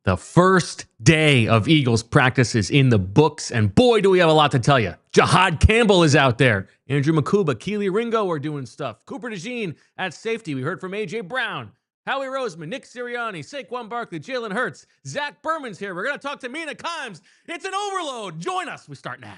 The first day of Eagles practice is in the books, and boy, do we have a lot to tell you. Jihaad Campbell is out there. Andrew Makuba, Kelee Ringo are doing stuff. Cooper DeJean at safety. We heard from A.J. Brown, Howie Roseman, Nick Sirianni, Saquon Barkley, Jalen Hurts. Zach Berman's here. We're going to talk to Mina Kimes. It's an overload. Join us. We start now.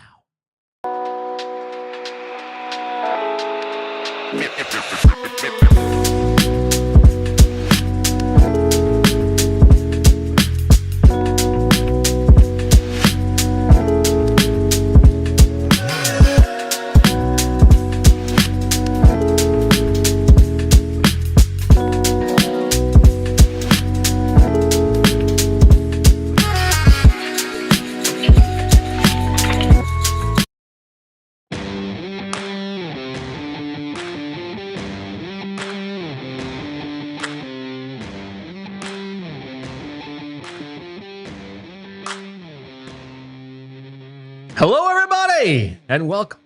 Hello, everybody, and welcome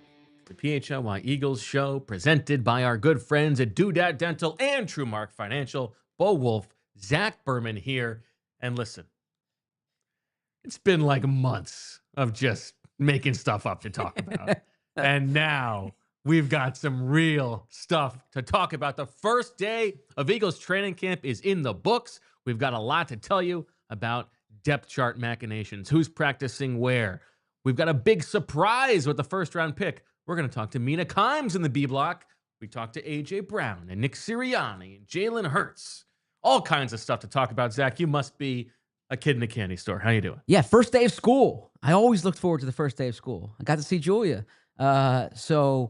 to PHLY Eagles Show, presented by our good friends at Doodad Dental and TrueMark Financial. Bo Wulf, Zach Berman here, and listen, it's been like months of just making stuff up to talk about, and now we've got some real stuff to talk about. The first day of Eagles training camp is in the books. We've got a lot to tell you about depth chart machinations, who's practicing where. We've got a big surprise with the first-round pick. We're going to talk to Mina Kimes in the B block. We talked to A.J. Brown and Nick Sirianni and Jalen Hurts. All kinds of stuff to talk about. Zach, you must be a kid in a candy store. How you doing? Yeah, first day of school. I always looked forward to the first day of school. I got to see Julia. HZ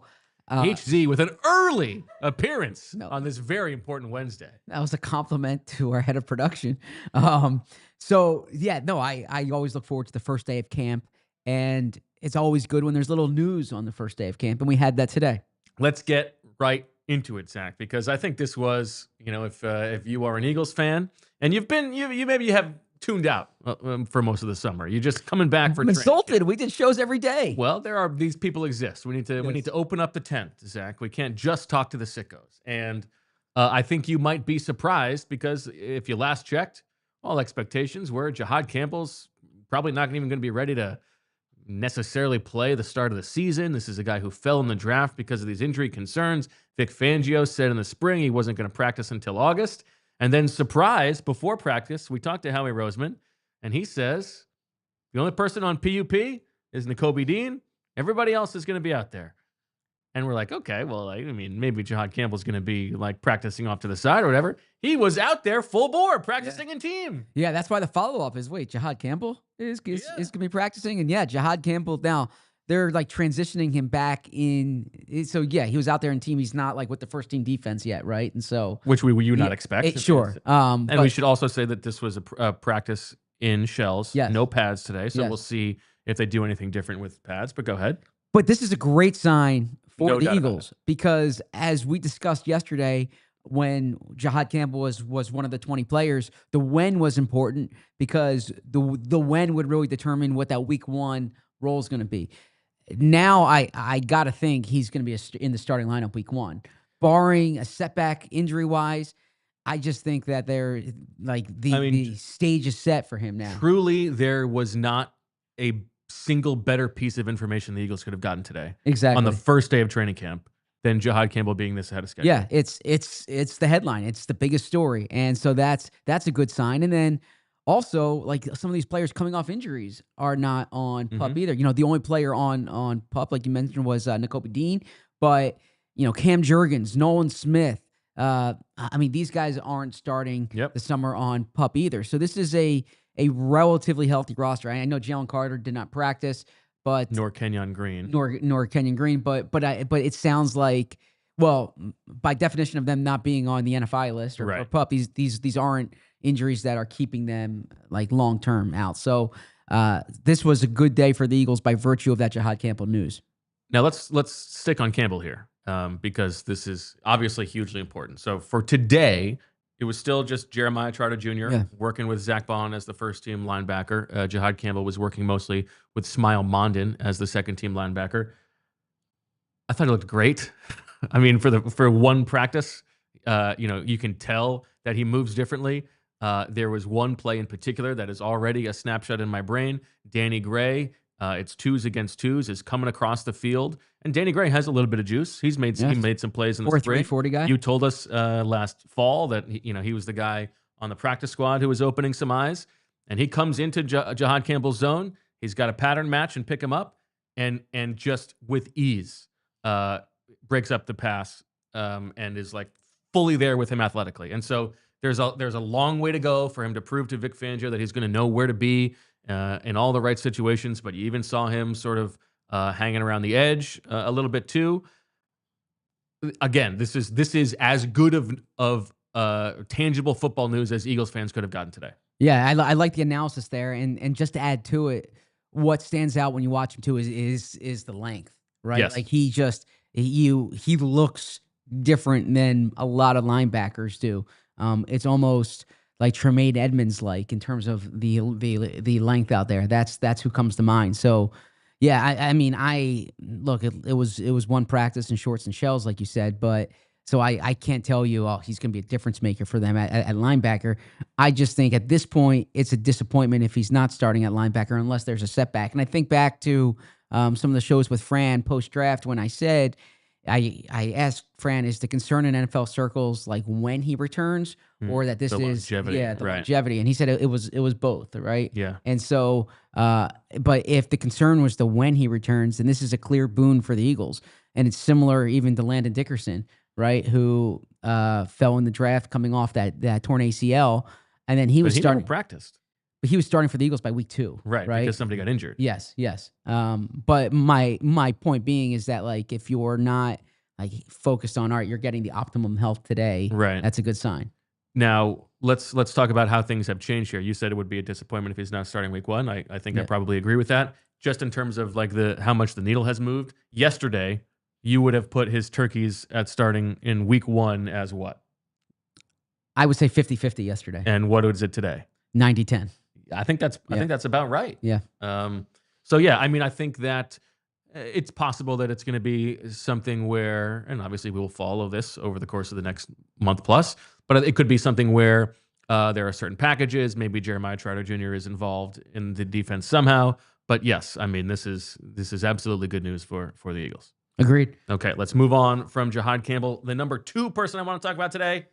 with an early appearance on this very important Wednesday. That was a compliment to our head of production. I always look forward to the first day of camp. And it's always good when there's little news on the first day of camp, and we had that today. Let's get right into it, Zach, because I think this was, if you are an Eagles fan and you maybe have tuned out for most of the summer, you're just coming back for. I'm insulted. We did shows every day. Well, these people exist. We need to open up the tent, Zach. We can't just talk to the sickos, and I think you might be surprised because if you last checked, all expectations were Jihaad Campbell's probably not even going to be ready to necessarily play the start of the season. This is a guy who fell in the draft because of these injury concerns. Vic Fangio said in the spring he wasn't going to practice until August. And then, surprise, before practice, we talked to Howie Roseman, and he says the only person on PUP is Nakobe Dean. Everybody else is going to be out there. And we're like, okay, well, maybe Jihaad Campbell's going to be practicing off to the side or whatever. He was out there full bore practicing in team. Yeah, that's why the follow-up is, wait, Jihaad Campbell is going to be practicing? And yeah, Jihaad Campbell, now they're transitioning him back in. So yeah, he was out there in team. He's not with the first team defense yet, right? And so. Which you not expect. Sure. And we should also say that this was a practice in shells. Yes. No pads today. So we'll see if they do anything different with pads, but go ahead. But this is a great sign for the Eagles because, as we discussed yesterday, when Jihaad Campbell was one of the 20 players, the when was important because the when would really determine what that week one role is going to be. Now I got to think he's going to be in the starting lineup week one, barring a setback injury wise. I just think that the stage is set for him now. Truly, there was not a single better piece of information the Eagles could have gotten today. Exactly. On the first day of training camp than Jihaad Campbell being this ahead of schedule. Yeah, it's the headline. It's the biggest story. And so that's a good sign. And then also, some of these players coming off injuries are not on PUP either. The only player on PUP, like you mentioned, was Nakobe Dean. But, Cam Jurgens, Nolan Smith, these guys aren't starting the summer on PUP either. So this is a relatively healthy roster. I know Jalen Carter did not practice, but nor Kenyon Green, nor Kenyon Green. But it sounds like, well, by definition of them not being on the NFI list or PUP, these aren't injuries that are keeping them long term out. So this was a good day for the Eagles by virtue of that Jihaad Campbell news. Now let's stick on Campbell here because this is obviously hugely important. So for today, it was still just Jeremiah Trotter Jr. Working with Zach Bond as the first-team linebacker. Jihaad Campbell was working mostly with Smile Mondin as the second-team linebacker. I thought he looked great. For one practice, you can tell that he moves differently. There was one play in particular that is already a snapshot in my brain. Danny Gray, it's 2s against 2s, is coming across the field. And Danny Gray has a little bit of juice. He made some plays in the spring. 4.340 guy. You told us last fall that he was the guy on the practice squad who was opening some eyes. And he comes into Jihaad Campbell's zone. He's got a pattern match and pick him up. And just with ease breaks up the pass and is like fully there with him athletically. And so there's a long way to go for him to prove to Vic Fangio that he's going to know where to be in all the right situations. But you even saw him sort of hanging around the edge a little bit too. Again, this is as good of tangible football news as Eagles fans could have gotten today. Yeah, I like the analysis there, and just to add to it, what stands out when you watch him too is the length, right? Yes. Like he looks different than a lot of linebackers do. It's almost like Tremaine Edmonds like in terms of the length out there. That's who comes to mind. So yeah, I mean, it was one practice in shorts and shells, like you said, but so I can't tell you, he's going to be a difference maker for them at linebacker. I just think at this point, it's a disappointment if he's not starting at linebacker unless there's a setback. And I think back to some of the shows with Fran post-draft when I said, I asked Fran, is the concern in NFL circles like when he returns or that this the is longevity, the right. longevity? And he said it was both, right? Yeah. And so, but if the concern was the when he returns, then this is a clear boon for the Eagles. And it's similar even to Landon Dickerson, right? Who fell in the draft coming off that torn ACL, and then he never practiced. But he was starting for the Eagles by week 2, right? Because somebody got injured. Yes. But my point being is that like if you're not like focused on you're getting the optimum health today, right? That's a good sign. Now let's talk about how things have changed here. You said it would be a disappointment if he's not starting week 1. I think I probably agree with that. Just in terms of like how much the needle has moved. Yesterday, you would have put his turkeys at starting in week 1 as what? I would say 50-50 yesterday. And what is it today? 90-10. I think that's about right. Yeah. So yeah, I mean, I think that it's possible that it's going to be something where, and obviously we will follow this over the course of the next month plus, but it could be something where there are certain packages. Maybe Jeremiah Trotter Jr. is involved in the defense somehow. But yes, I mean, this is absolutely good news for the Eagles. Agreed. Okay, let's move on from Jihaad Campbell. The number 2 person I want to talk about today,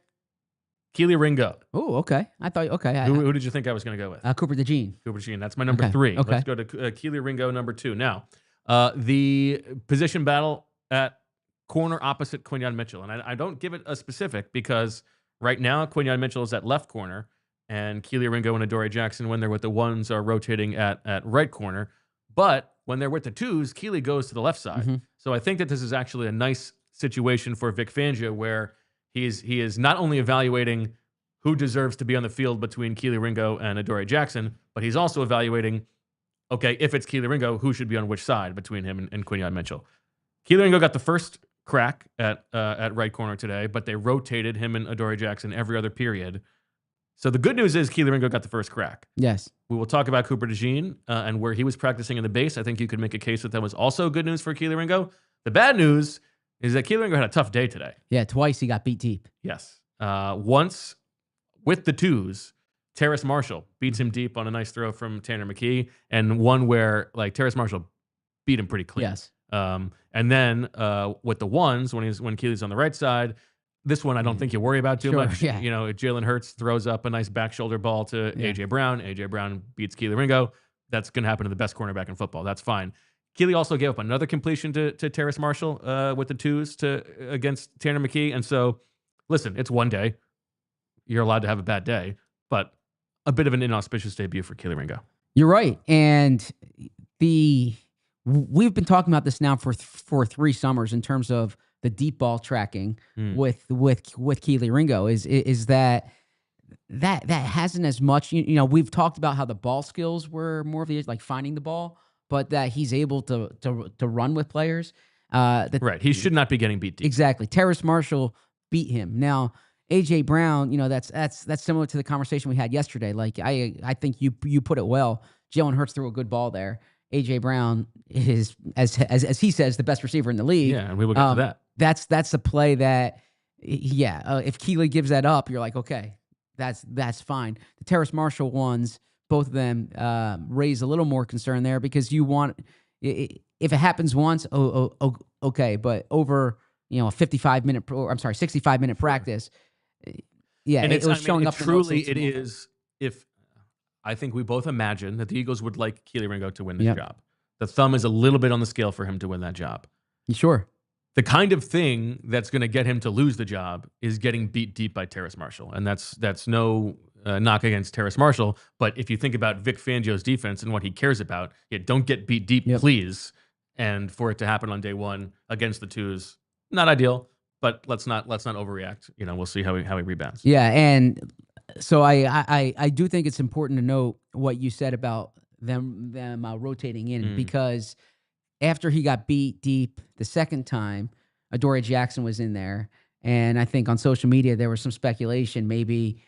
Kelee Ringo. Oh, okay. Who did you think I was going to go with? Cooper DeJean. Cooper DeJean. That's my number 3. Okay. Let's go to Kelee Ringo, number 2. Now, the position battle at corner opposite Quinyon Mitchell. And I don't give it a specific because right now Quinyon Mitchell is at left corner and Kelee Ringo and Adoree Jackson, when they're with the 1s, are rotating at right corner. But when they're with the 2s, Kelee goes to the left side. Mm-hmm. So I think that this is actually a nice situation for Vic Fangio where he is not only evaluating who deserves to be on the field between Kelee Ringo and Adoree Jackson, but he's also evaluating, okay, if it's Kelee Ringo, who should be on which side between him and Quinyon Mitchell. Kelee Ringo got the first crack at right corner today, but they rotated him and Adoree Jackson every other period. So the good news is Kelee Ringo got the first crack. Yes. We will talk about Cooper DeJean and where he was practicing in the base. I think you could make a case that was also good news for Kelee Ringo. The bad news is that Kelee Ringo had a tough day today. Yeah, twice he got beat deep. Yes. Once with the 2s, Terrace Marshall beats him deep on a nice throw from Tanner McKee, and one where like Terrace Marshall beat him pretty clean. Yes. And then with the 1s, when Keelee's on the right side, this one I don't think you worry about too much. Yeah. You know, Jalen Hurts throws up a nice back shoulder ball to A.J. Brown. A.J. Brown beats Kelee Ringo. That's going to happen to the best cornerback in football. That's fine. Kelee also gave up another completion to Terrace Marshall with the 2s against Tanner McKee. And so, listen, it's one day. You're allowed to have a bad day, but a bit of an inauspicious debut for Kelee Ringo. You're right. And we've been talking about this now for 3 summers in terms of the deep ball tracking with Kelee Ringo is that hasn't as much, you know, we've talked about how the ball skills were more of the like finding the ball, but that he's able to run with players. Right. He should not be getting beat deep. Exactly. Terrace Marshall beat him. Now, A.J. Brown, you know, that's similar to the conversation we had yesterday. Like I think you put it well. Jalen Hurts threw a good ball there. A.J. Brown is, as he says, the best receiver in the league. Yeah, and we will get to that. That's the play that, if Kelee gives that up, you're like, okay, that's fine. The Terrace Marshall ones, both of them raise a little more concern there because you want if it happens once, okay, but over a 65-minute I'm sorry, 65-minute practice, yeah, and it was showing up. Truly, it is. If I think we both imagine that the Eagles would like Kelee Ringo to win this job, the thumb is a little bit on the scale for him to win that job. Sure. The kind of thing that's going to get him to lose the job is getting beat deep by Terrace Marshall, and that's no knock against Terrace Marshall. But if you think about Vic Fangio's defense and what he cares about, don't get beat deep, please. And for it to happen on day one against the twos, not ideal. But let's not overreact. We'll see how he rebounds. Yeah, and so I do think it's important to note what you said about them rotating in because after he got beat deep the second time, Adoree Jackson was in there, and I think on social media there was some speculation maybe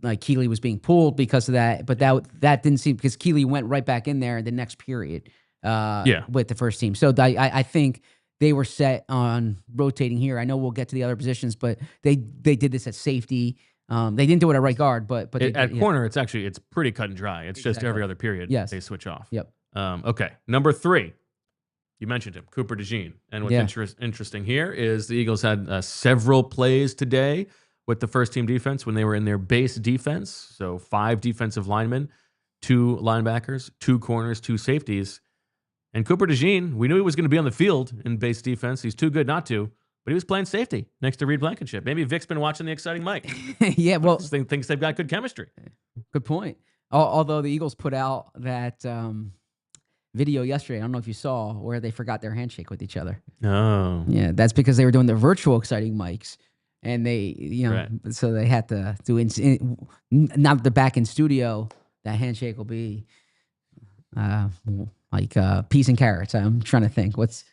like Kelee was being pulled because of that, but that didn't seem, because Kelee went right back in there in the next period with the first team. So I think they were set on rotating here. I know we'll get to the other positions, but they did this at safety. They didn't do it at right guard, but at corner, it's pretty cut and dry. It's just every other period they switch off. Yep. Okay, number 3. You mentioned him, Cooper DeJean. And what's interesting here is the Eagles had several plays today with the first team defense when they were in their base defense. So 5 defensive linemen, 2 linebackers, 2 corners, 2 safeties. And Cooper DeJean, we knew he was going to be on the field in base defense. He's too good not to, but he was playing safety next to Reed Blankenship. Maybe Vic's been watching the exciting Mike. Yeah, well, thinks they've got good chemistry. Good point. Although the Eagles put out that video yesterday, I don't know if you saw, where they forgot their handshake with each other. Oh. Yeah, that's because they were doing the virtual exciting mics. And they, so they had to do, now that they're back in studio, that handshake will be like peas and carrots. I'm trying to think. What's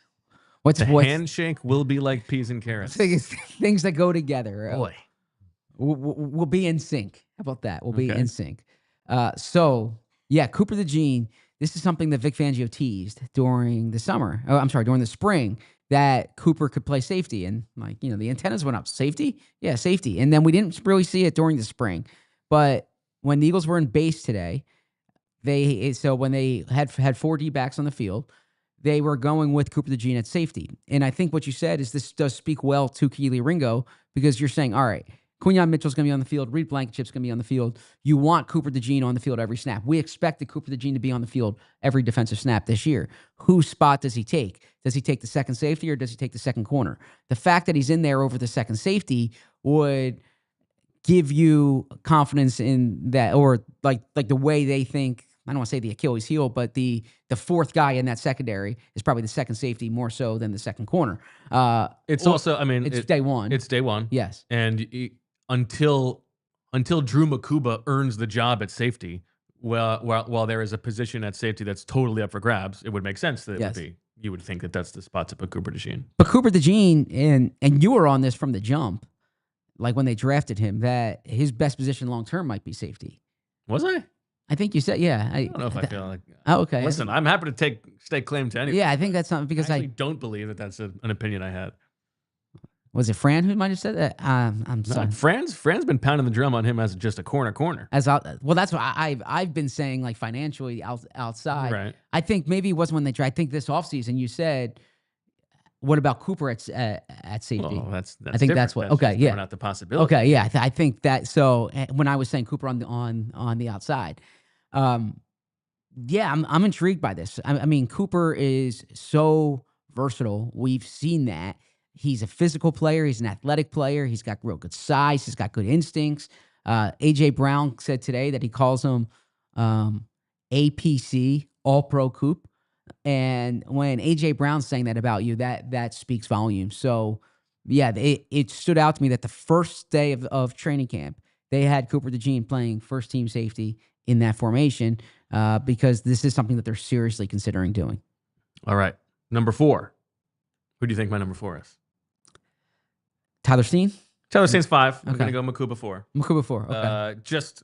handshake will be like peas and carrots. Things that go together. Boy. We'll be in sync. How about that? We'll be in sync. So, yeah, Cooper DeJean, this is something that Vic Fangio teased during the summer. Oh, I'm sorry, during the spring, that Cooper could play safety. And, the antennas went up. Safety? Yeah, safety. And then we didn't really see it during the spring. But when the Eagles were in base today, when they had 4 D-backs on the field, they were going with Cooper DeJean at safety. And I think what you said is this does speak well to Kelee Ringo, because you're saying, all right, Quinyon Mitchell's going to be on the field. Reed Blankenship's going to be on the field. You want Cooper DeJean on the field every snap. We expected Cooper DeJean to be on the field every defensive snap this year. Whose spot does he take? Does he take the second safety or does he take the second corner? The fact that he's in there over the second safety would give you confidence in that, or like the way they think. I don't want to say the Achilles heel, but the fourth guy in that secondary is probably the second safety more so than the second corner. It's day one. It's day one. Yes. And until Drew Makuba earns the job at safety, while there is a position at safety that's totally up for grabs, it would make sense that it would be. You would think that that's the spot to put Cooper DeJean. But Cooper DeJean, and you were on this from the jump, like when they drafted him, that his best position long term might be safety. Was I? I think you said, yeah. I don't know if I feel like. Oh, okay. Listen, I'm happy to stake claim to anything. Yeah, I think that's something, because I don't believe that that's an opinion I had. Was it Fran who might have said that? I'm sorry. Fran's been pounding the drum on him as just a corner. Well, that's what I've been saying, like financially outside. Right. I think maybe it wasn't when they tried. I think this offseason you said, what about Cooper at safety? Well, that's I think that's what. Okay, yeah. Not the possibility. Okay, yeah. I think that. So when I was saying Cooper on the outside, yeah, I'm intrigued by this. I mean, Cooper is so versatile. We've seen that. He's a physical player. He's an athletic player. He's got real good size. He's got good instincts. A.J. Brown said today that he calls him APC, All-Pro Coop. And when A.J. Brown's saying that about you, that speaks volumes. So, yeah, it stood out to me that the first day of training camp, they had Cooper DeJean playing first-team safety in that formation because this is something that they're seriously considering doing. All right. Number 4. Who do you think my number 4 is? Tyler Steen? Tyler Steen's 5. I'm going to go Makuba 4. Makuba 4, okay. Just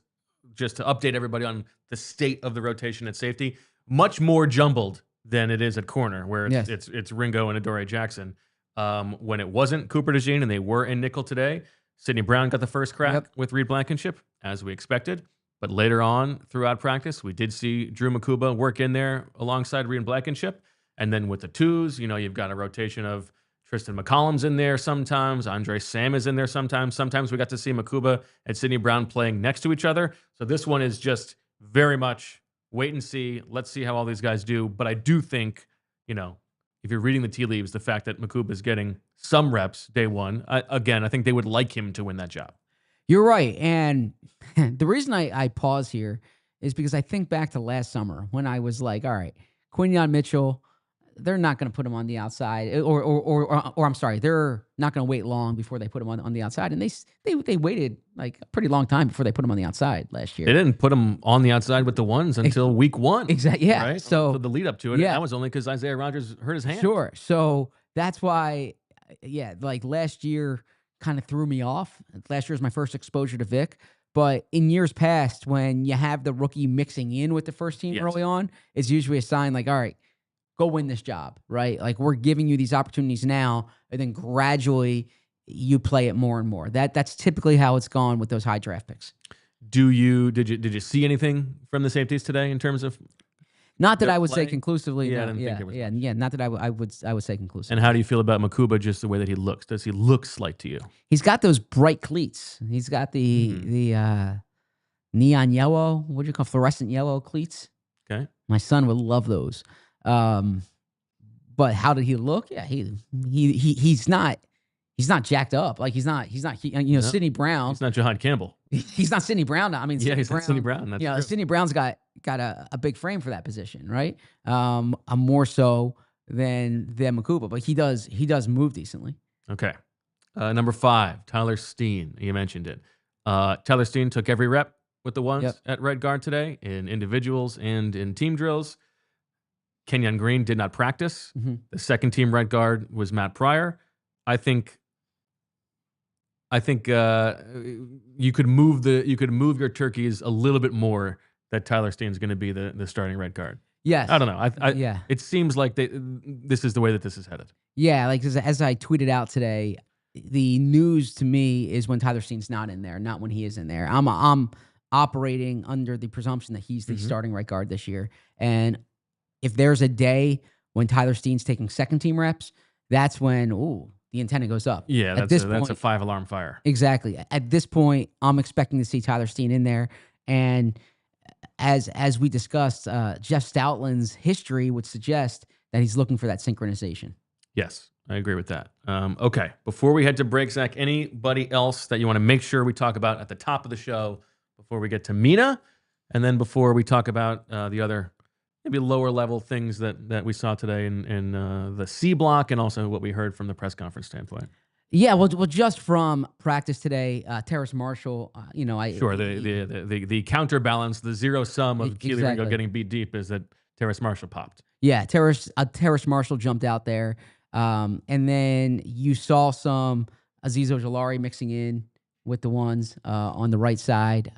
to update everybody on the state of the rotation at safety, much more jumbled than it is at corner, where it's Ringo and Adoree Jackson. When it wasn't Cooper DeJean and they were in nickel today, Sidney Brown got the first crack with Reed Blankenship. as we expected. But later on throughout practice, we did see Drew Makuba work in there alongside Reed Blankenship. And then with the twos, you've got a rotation of Tristan McCollum's in there sometimes. Andre Sam is in there sometimes. Sometimes we got to see Makuba and Sidney Brown playing next to each other. So this one is just very much wait and see. Let's see how all these guys do. But I do think, if you're reading the tea leaves, the fact that Makuba is getting some reps day one, I think they would like him to win that job. You're right. And the reason I pause here is because I think back to last summer when I was like, all right, Quinyon Mitchell, they're not going to put him on the outside, or I'm sorry, they're not going to wait long before they put him on the outside. And they waited like a pretty long time before they put him on the outside last year. They didn't put him on the outside with the ones until week one. Exactly. Yeah. Right? So the lead up to it, that was only because Isaiah Rodgers hurt his hand. Sure. So that's why, like last year kind of threw me off. Last year was my first exposure to Vic. But in years past, when you have the rookie mixing in with the first team early on, it's usually a sign like, all right, go win this job, right? Like we're giving you these opportunities now, and then gradually you play it more and more. That's typically how it's gone with those high draft picks. Did you see anything from the safeties today in terms of? Not that I would say conclusively. Yeah, no. I didn't think there was much. Not that I would say conclusively. And how do you feel about Makuba? Just the way that he looks. Does he look slight to you? He's got those bright cleats. He's got the neon yellow. What do you call fluorescent yellow cleats? Okay, my son would love those. But how did he look? Yeah, he's not jacked up. Like he's not Sidney Brown. He's not Jihaad Campbell. He's not Sidney Brown now. I mean, he's not Sidney Brown. That's true. Sidney Brown's got a big frame for that position, right? More so than Makuba, but he does move decently. Okay. Number 5, Tyler Steen. You mentioned it. Tyler Steen took every rep with the ones at right guard today in individuals and in team drills. Kenyon Green did not practice. Mm-hmm. The second team right guard was Matt Pryor. I think you could move your turkeys a little bit more that Tyler Steen's going to be the starting right guard. Yes. I don't know. It seems like this is the way that this is headed. Yeah, like as I tweeted out today, the news to me is when Tyler Steen's not in there, not when he is in there. I'm operating under the presumption that he's the starting right guard this year. And if there's a day when Tyler Steen's taking second team reps, that's when the antenna goes up. Yeah, that's a 5-alarm fire. Exactly. At this point, I'm expecting to see Tyler Steen in there. And as we discussed, Jeff Stoutland's history would suggest that he's looking for that synchronization. Yes, I agree with that. Okay, before we head to break, Zach, anybody else that you want to make sure we talk about at the top of the show before we get to Mina, and then before we talk about the other maybe lower level things that we saw today in the C block and also what we heard from the press conference standpoint? Yeah, well, just from practice today, Terrace Marshall, the counterbalance, the zero sum of Kelee Ringo getting beat deep is that Terrace Marshall popped. Yeah, Terrace Marshall jumped out there, and then you saw some Azeez Ojulari mixing in with the ones on the right side.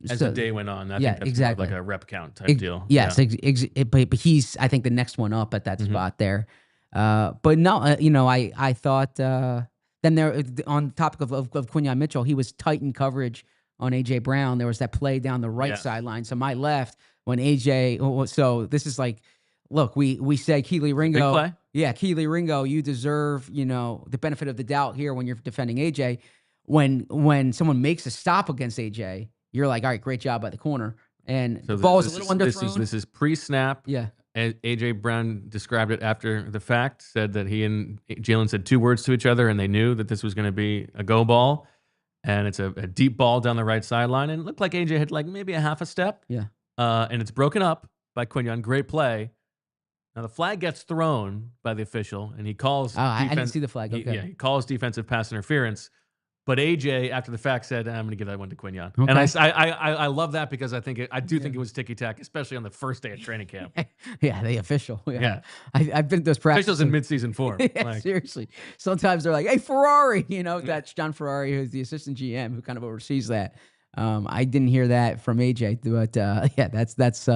As the day went on, I think that's exactly. more like a rep count type deal. Yes, but he's, I think, the next one up at that spot there. But no, I thought then there on the topic of Quinyon Mitchell, he was tight in coverage on A.J. Brown. There was that play down the right sideline. So my left when A.J. So this is like, look, we say Kelee Ringo. Big play. Yeah, Kelee Ringo, you deserve the benefit of the doubt here when you're defending A.J. When someone makes a stop against A.J., you're like, all right, great job by the corner. And so the ball was a little underthrown. This is pre-snap. Yeah. A.J. Brown described it after the fact, said that he and Jalen said 2 words to each other, and they knew that this was going to be a go ball. And it's a deep ball down the right sideline. And it looked like A.J. had like maybe a half a step. Yeah. And it's broken up by Quinyon. Great play. Now, the flag gets thrown by the official, and he calls... I didn't see the flag. Okay. He calls defensive pass interference. But AJ, after the fact, said, "I'm going to give that one to Quinyon." Okay. And I love that because I do think it was ticky-tack, especially on the first day of training camp. Yeah, the official. Yeah. I've been to those practices. Officials in midseason form. Yeah, seriously. Sometimes they're like, "Hey, Ferrari," that's John Ferrari, who's the assistant GM, who kind of oversees that. I didn't hear that from AJ, but that's.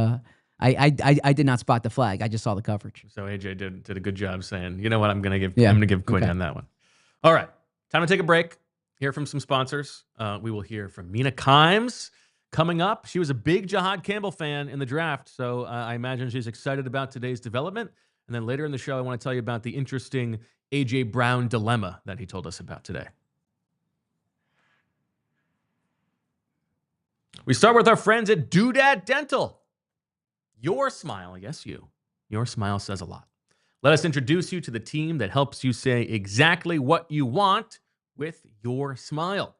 I did not spot the flag. I just saw the coverage. So AJ did a good job saying, "You know what? I'm going to give Quinyon that one." All right, time to take a break. hear from some sponsors. We will hear from Mina Kimes coming up. She was a big Jihaad Campbell fan in the draft, so I imagine she's excited about today's development. And then later in the show, I want to tell you about the interesting A.J. Brown dilemma that he told us about today. We start with our friends at Doodad Dental. Your smile, yes, your smile says a lot. Let us introduce you to the team that helps you say exactly what you want with your smile.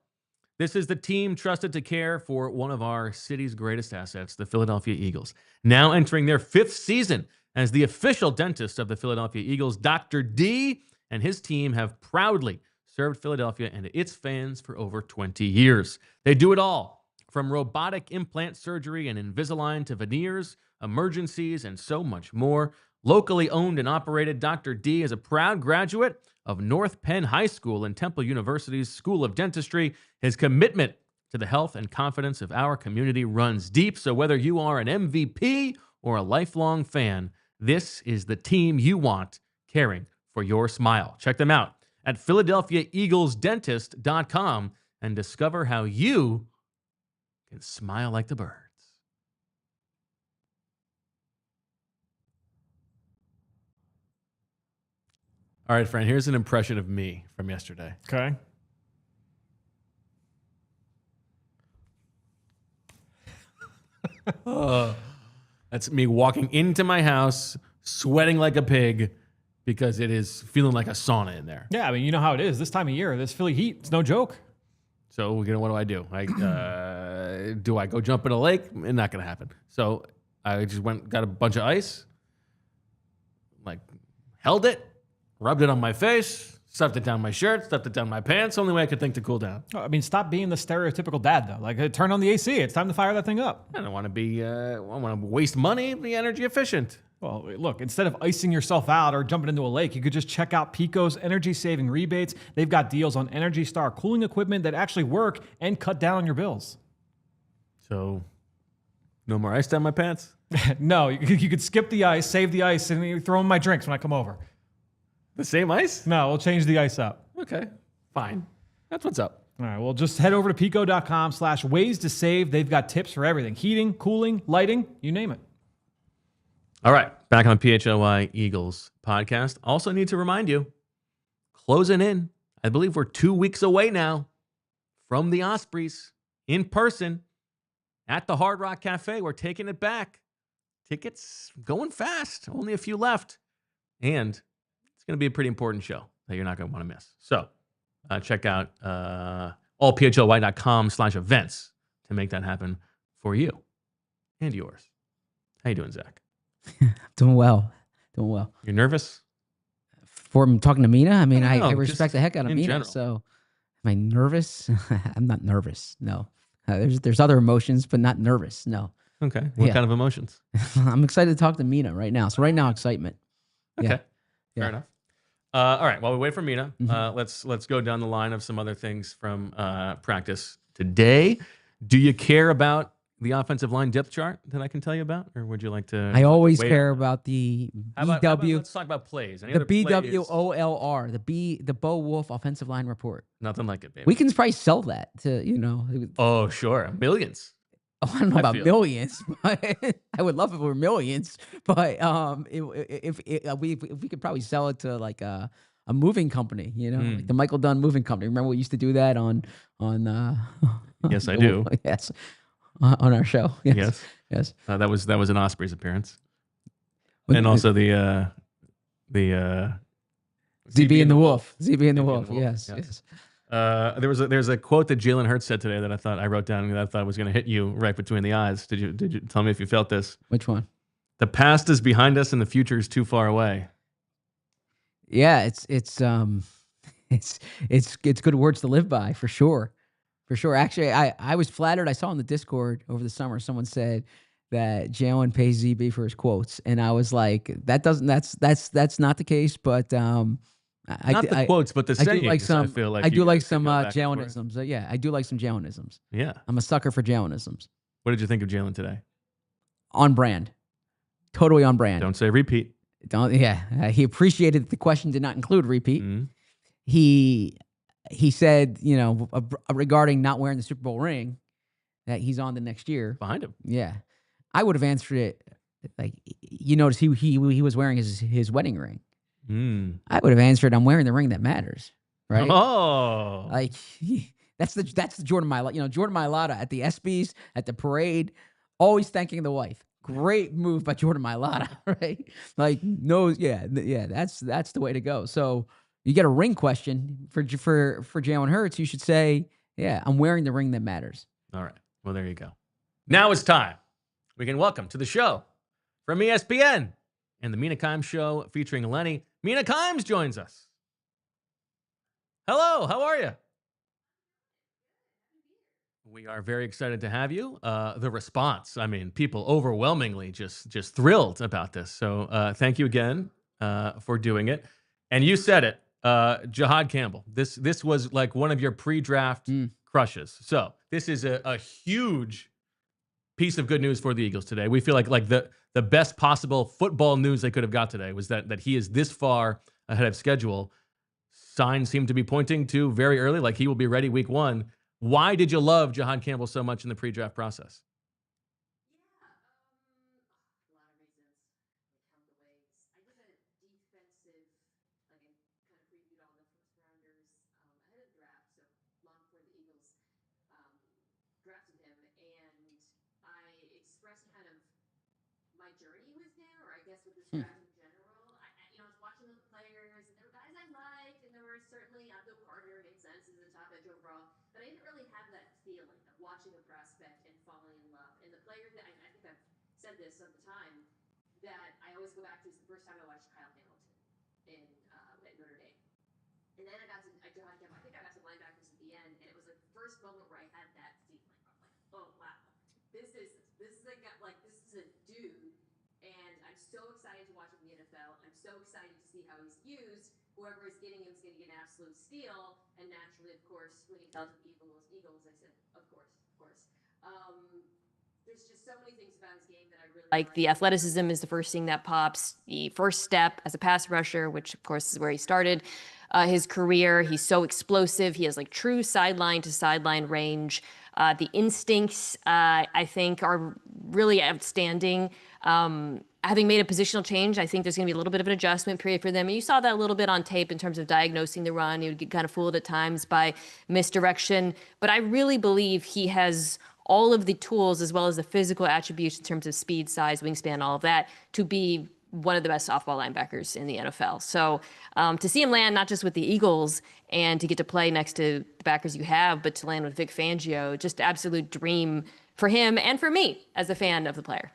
This is the team trusted to care for one of our city's greatest assets, the Philadelphia Eagles. Now entering their 5th season as the official dentist of the Philadelphia Eagles, Dr. D and his team have proudly served Philadelphia and its fans for over 20 years. They do it all, from robotic implant surgery and Invisalign to veneers, emergencies, and so much more. Locally owned and operated, Dr. D is a proud graduate of North Penn High School and Temple University's School of Dentistry. His commitment to the health and confidence of our community runs deep. So whether you are an MVP or a lifelong fan, this is the team you want caring for your smile. Check them out at PhiladelphiaEaglesDentist.com and discover how you can smile like the birds. All right, friend, here's an impression of me from yesterday. Okay. That's me walking into my house, sweating like a pig because it is feeling like a sauna in there. Yeah, I mean, you know how it is. This time of year, this Philly heat, it's no joke. So, what do I do? Do I go jump in a lake? It's not going to happen. So, I just got a bunch of ice, held it, rubbed it on my face, stuffed it down my shirt, stuffed it down my pants. Only way I could think to cool down. I mean, stop being the stereotypical dad, though. Turn on the AC. It's time to fire that thing up. I don't want to be, I want to waste money, be energy efficient. Well, look, instead of icing yourself out or jumping into a lake, you could just check out Pico's energy-saving rebates. They've got deals on Energy Star cooling equipment that actually work and cut down on your bills. So, no more ice down my pants? No, you could skip the ice, save the ice, and you throw in my drinks when I come over. The same ice? No, we'll change the ice up. Okay, fine. That's what's up. All right, well, just head over to pico.com/ways to save. They've got tips for everything. Heating, cooling, lighting, you name it. All right, back on PHLY Eagles podcast. Also need to remind you, closing in. I believe we're 2 weeks away now from the Ospreys in person at the Hard Rock Cafe. We're taking it back. Tickets going fast. Only a few left. And it's going to be a pretty important show that you're not going to want to miss. So check out allphly.com/events to make that happen for you and yours. How you doing, Zach? Doing well. You're nervous? For talking to Mina? I mean, I just respect the heck out of in Mina. general. So, am I nervous? I'm not nervous. No. There's other emotions, but not nervous. No. Okay. What kind of emotions? I'm excited to talk to Mina right now. So right now, excitement. Okay. Yeah. Fair enough. All right. While we wait for Mina, let's go down the line of some other things from practice today. Do you care about the offensive line depth chart that I can tell you about, or would you like to? I always wait? care about the How about BW. let's talk about plays. Any The other plays? BWOLR, the Bo Wulf offensive line report. Nothing like it, baby. We can probably sell that to, Oh, sure. Millions. Oh, I don't know I about feel. millions. But I would love if it were millions. But if we could probably sell it to like a moving company, like the Michael Dunn moving company. Remember we used to do that on Yes, I do. Yes, on our show. Yes. That was an Ospreys appearance, and also the ZB and the Wolf. ZB and the Wolf. Yes. There's a quote that Jalen Hurts said today that I wrote down and that I thought was going to hit you right between the eyes. Did you tell me if you felt this? Which one? The past is behind us and the future is too far away. Yeah, it's good words to live by for sure. For sure. Actually, I was flattered. I saw in the Discord over the summer someone said that Jalen pays ZB for his quotes, and I was like, that's not the case. But Not the quotes, but the sayings. I feel like I do like guys some could go back and forth. Jalenisms. Yeah, I do like some Jalenisms. Yeah. I'm a sucker for Jalenisms. What did you think of Jalen today? On brand, totally on brand. Don't say repeat. He appreciated that the question did not include repeat. Mhm. He he said, regarding not wearing the Super Bowl ring, that he's on the next year. Behind him. Yeah. I would have answered it like, you notice he was wearing his wedding ring. I would have answered, I'm wearing the ring that matters. Right? Oh. Like, that's the Jordan Mailata. Jordan Mailata at the ESPYs, at the parade, always thanking the wife. Great move by Jordan Mailata, right? Like, that's the way to go. So you get a ring question for Jalen Hurts, you should say, yeah, I'm wearing the ring that matters. All right. Well, there you go. Now it's time. We can welcome to the show from ESPN and the Mina Kimes Show featuring Lenny. Mina Kimes joins us. Hello, how are you? We are very excited to have you. The response, I mean, people overwhelmingly just thrilled about this. So thank you again for doing it. And you said it, Jihaad Campbell. This was like one of your pre-draft crushes. So this is a huge piece of good news for the Eagles today. We feel like the best possible football news they could have got today was that he is this far ahead of schedule. Signs seem to be pointing to very early, like he will be ready week 1. Why did you love Jihaad Campbell so much in the pre-draft process? A lot of reasons. Count the ways. I did a defensive, kind of previewed all the first rounders ahead of the draft, so long before the Eagles drafted him, and I expressed kind of my journey with him, or I guess with this draft in general. I was watching the players, and there were guys I liked, and there were certainly Abdul Carter made sense as the top edge overall, but I didn't really have that feeling of watching a prospect and falling in love. And the player that I think I've said this at the time that I always go back to is the first time I watched Kyle Hamilton at Notre Dame. And then I got to Jihaad Campbell. I think I got to linebackers at the end, and it was like the first moment where I had that feeling. I'm like, oh wow, this is a dude, and I'm so excited to watch him in the NFL. I'm so excited to see how he's used. Whoever is getting him is going to get an absolute steal. And naturally, of course, when he tells the Eagles, I said, of course. There's just so many things about his game that I really like. The athleticism is the first thing that pops. The first step as a pass rusher, which of course is where he started his career. He's so explosive. He has like true sideline to sideline range. The instincts, I think, are really outstanding. Having made a positional change, I think there's going to be a little bit of an adjustment period for them. And you saw that a little bit on tape in terms of diagnosing the run. He would get kind of fooled at times by misdirection. But I really believe he has all of the tools as well as the physical attributes in terms of speed, size, wingspan, all of that, to be one of the best softball linebackers in the NFL. So to see him land not just with the Eagles and to get to play next to the backers you have, but to land with Vic Fangio, just absolute dream for him and for me as a fan of the player.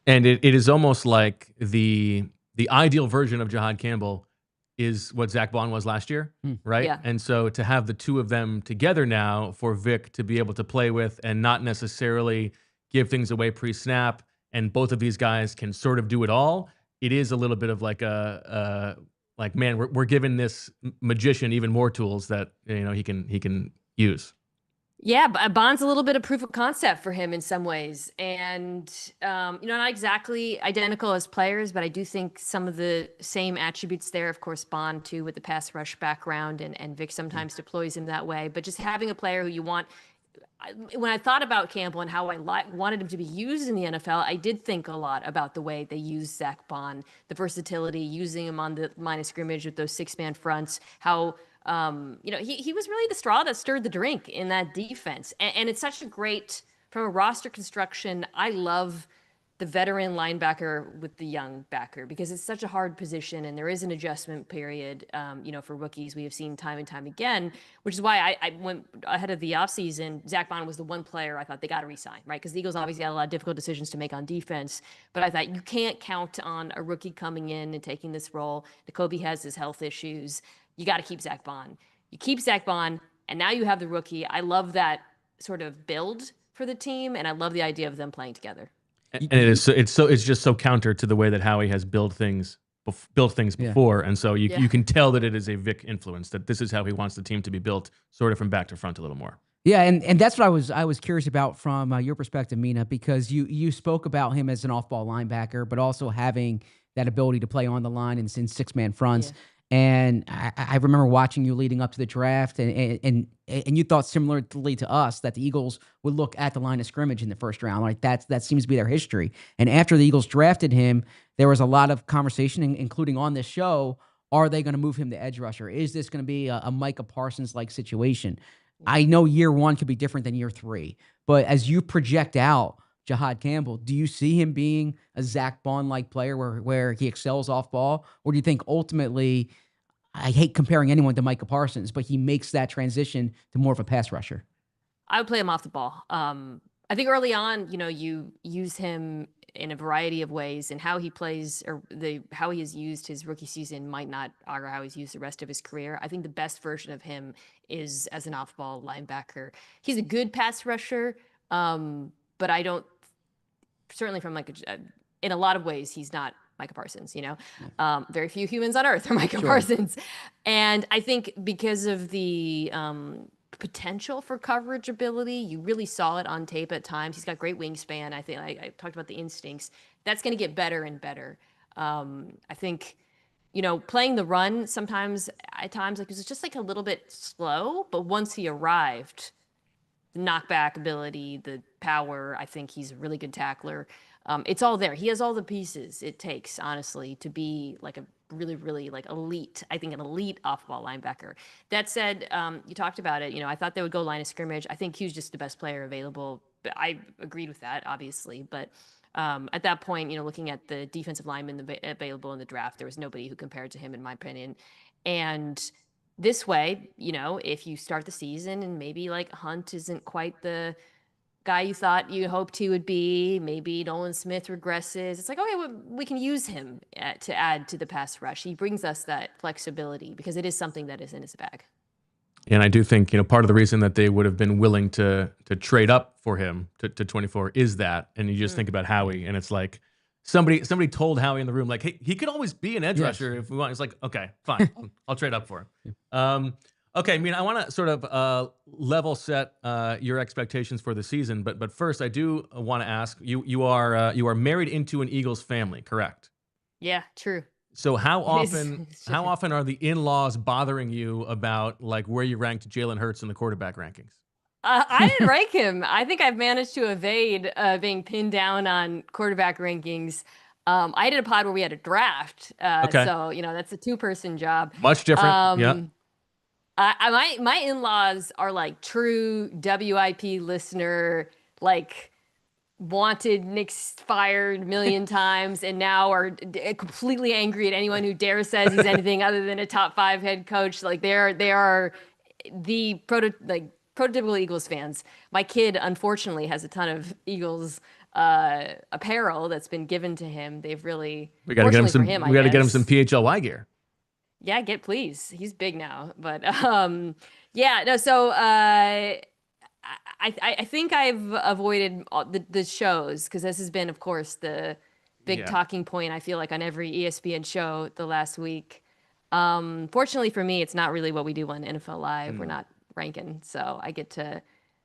And it is almost like the ideal version of Jihaad Campbell is what Zach Bond was last year, right? Yeah. And so to have the two of them together now for Vic to be able to play with and not necessarily give things away pre-snap, and both of these guys can sort of do it all, it is a little bit of like man, we're giving this magician even more tools that he can use. Yeah, Bond's a little bit of proof of concept for him in some ways. And, not exactly identical as players, but I do think some of the same attributes there. Of course, Bond, too, with the pass rush background, and Vic sometimes deploys him that way. But just having a player who you want. When I thought about Campbell and how I wanted him to be used in the NFL, I did think a lot about the way they used Zach Bond, the versatility, using him on the line of scrimmage with those 6-man fronts, how he was really the straw that stirred the drink in that defense. And it's such a great, from a roster construction, I love the veteran linebacker with the young backer because it's such a hard position and there is an adjustment period, for rookies we have seen time and time again, which is why I went ahead of the offseason. Zach Bond was the one player I thought they got to re-sign, right? Because the Eagles obviously had a lot of difficult decisions to make on defense, but I thought you can't count on a rookie coming in and taking this role. Jacoby has his health issues. You got to keep Zach Bond. You keep Zach Bond, and now you have the rookie. I love that sort of build for the team, and I love the idea of them playing together. And it's just so counter to the way that Howie has built things before, and so you can tell that it is a Vic influence, that this is how he wants the team to be built, sort of from back to front a little more. Yeah, and that's what I was curious about from your perspective, Mina, because you spoke about him as an off-ball linebacker, but also having that ability to play on the line and in 6-man fronts. And I remember watching you leading up to the draft, and you thought similarly to us that the Eagles would look at the line of scrimmage in the first round. Like that seems to be their history. And after the Eagles drafted him, there was a lot of conversation, including on this show. Are they going to move him to edge rusher? Is this going to be a Micah Parsons-like situation? I know year one could be different than year three, but as you project out Jihaad Campbell, do you see him being a Zach Bond-like player where he excels off ball? Or do you think ultimately, I hate comparing anyone to Micah Parsons, but he makes that transition to more of a pass rusher? I would play him off the ball. I think early on, you use him in a variety of ways, and how he plays or how he has used his rookie season might not augur how he's used the rest of his career. I think the best version of him is as an off-ball linebacker. He's a good pass rusher, but I don't, certainly from in a lot of ways, he's not Micah Parsons, very few humans on earth are Micah Parsons. And I think because of the potential for coverage ability, you really saw it on tape at times. He's got great wingspan. I think I talked about the instincts. That's going to get better and better. I think, playing the run sometimes at times, it was just a little bit slow, but once he arrived, the knockback ability, the power, I think he's a really good tackler. It's all there. He has all the pieces it takes, honestly, to be a really, really elite, I think an elite off-ball linebacker. That said, you talked about it, I thought they would go line of scrimmage. I think he was just the best player available. But I agreed with that, obviously. But at that point, looking at the defensive linemen available in the draft, there was nobody who compared to him, in my opinion. And this way, if you start the season and maybe Hunt isn't quite the guy you thought you hoped he would be, maybe Nolan Smith regresses, it's okay, well, we can use him to add to the pass rush. He brings us that flexibility because it is something that is in his bag. And I do think, part of the reason that they would have been willing to trade up for him to 24 is that. And you just think about Howie, and it's like somebody told Howie in the room, hey, he could always be an edge rusher if we want. It's like, okay, fine, I'll trade up for him. Okay, I want to sort of level set your expectations for the season, but first I do want to ask you are married into an Eagles family, correct? Yeah, true. So how often are the in-laws bothering you about where you ranked Jalen Hurts in the quarterback rankings? I didn't rank him. I think I've managed to evade being pinned down on quarterback rankings. I did a pod where we had a draft, okay. So that's a two-person job. Much different. Yeah. My in-laws are true WIP listener, wanted Nick's fired a million times, and now are completely angry at anyone who dare says he's anything other than a top 5 head coach. They are the prototypical Eagles fans. My kid, unfortunately, has a ton of Eagles apparel that's been given to him. They've really, we got to get him some. We got to get him some PHLY gear. Yeah, please. He's big now, but yeah, no. So I think I've avoided the shows because this has been, of course, the big talking point. I feel like on every ESPN show the last week. Fortunately for me, it's not really what we do on NFL Live. We're not ranking, so I get to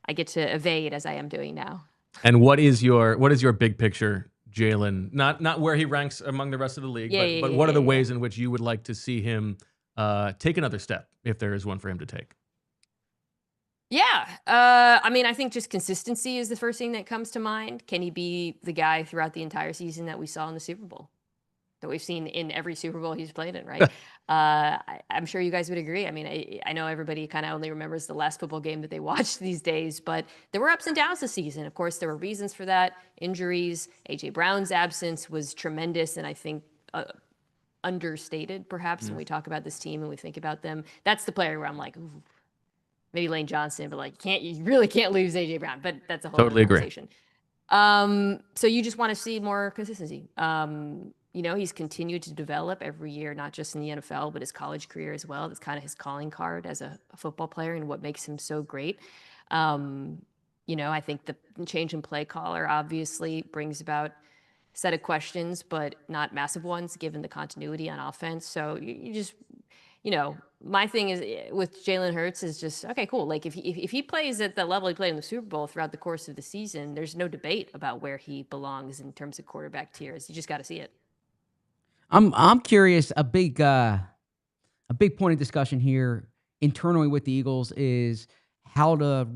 evade as I am doing now. And what is your big picture, Jalen? Not where he ranks among the rest of the league, but what are the ways in which you would like to see him take another step, if there is one for him to take? Yeah. I think just consistency is the first thing that comes to mind. Can he be the guy throughout the entire season that we saw in the Super Bowl? That we've seen in every Super Bowl he's played in, right? I'm sure you guys would agree. I know everybody kind of only remembers the last football game that they watched these days, but there were ups and downs this season. Of course, there were reasons for that. Injuries, A.J. Brown's absence was tremendous, and I think understated, perhaps, when we talk about this team and we think about them. That's the player where I'm like, ooh, maybe Lane Johnson, but you really can't lose A.J. Brown. But that's a whole other conversation. So you just want to see more consistency. He's continued to develop every year, not just in the NFL, but his college career as well. That's kind of his calling card as a football player and what makes him so great. I think the change in play caller obviously brings about a set of questions, but not massive ones given the continuity on offense. So you just, my thing is with Jalen Hurts is just, okay, cool. If he plays at the level he played in the Super Bowl throughout the course of the season, there's no debate about where he belongs in terms of quarterback tiers. You just got to see it. I'm curious. A big a big point of discussion here internally with the Eagles is how to,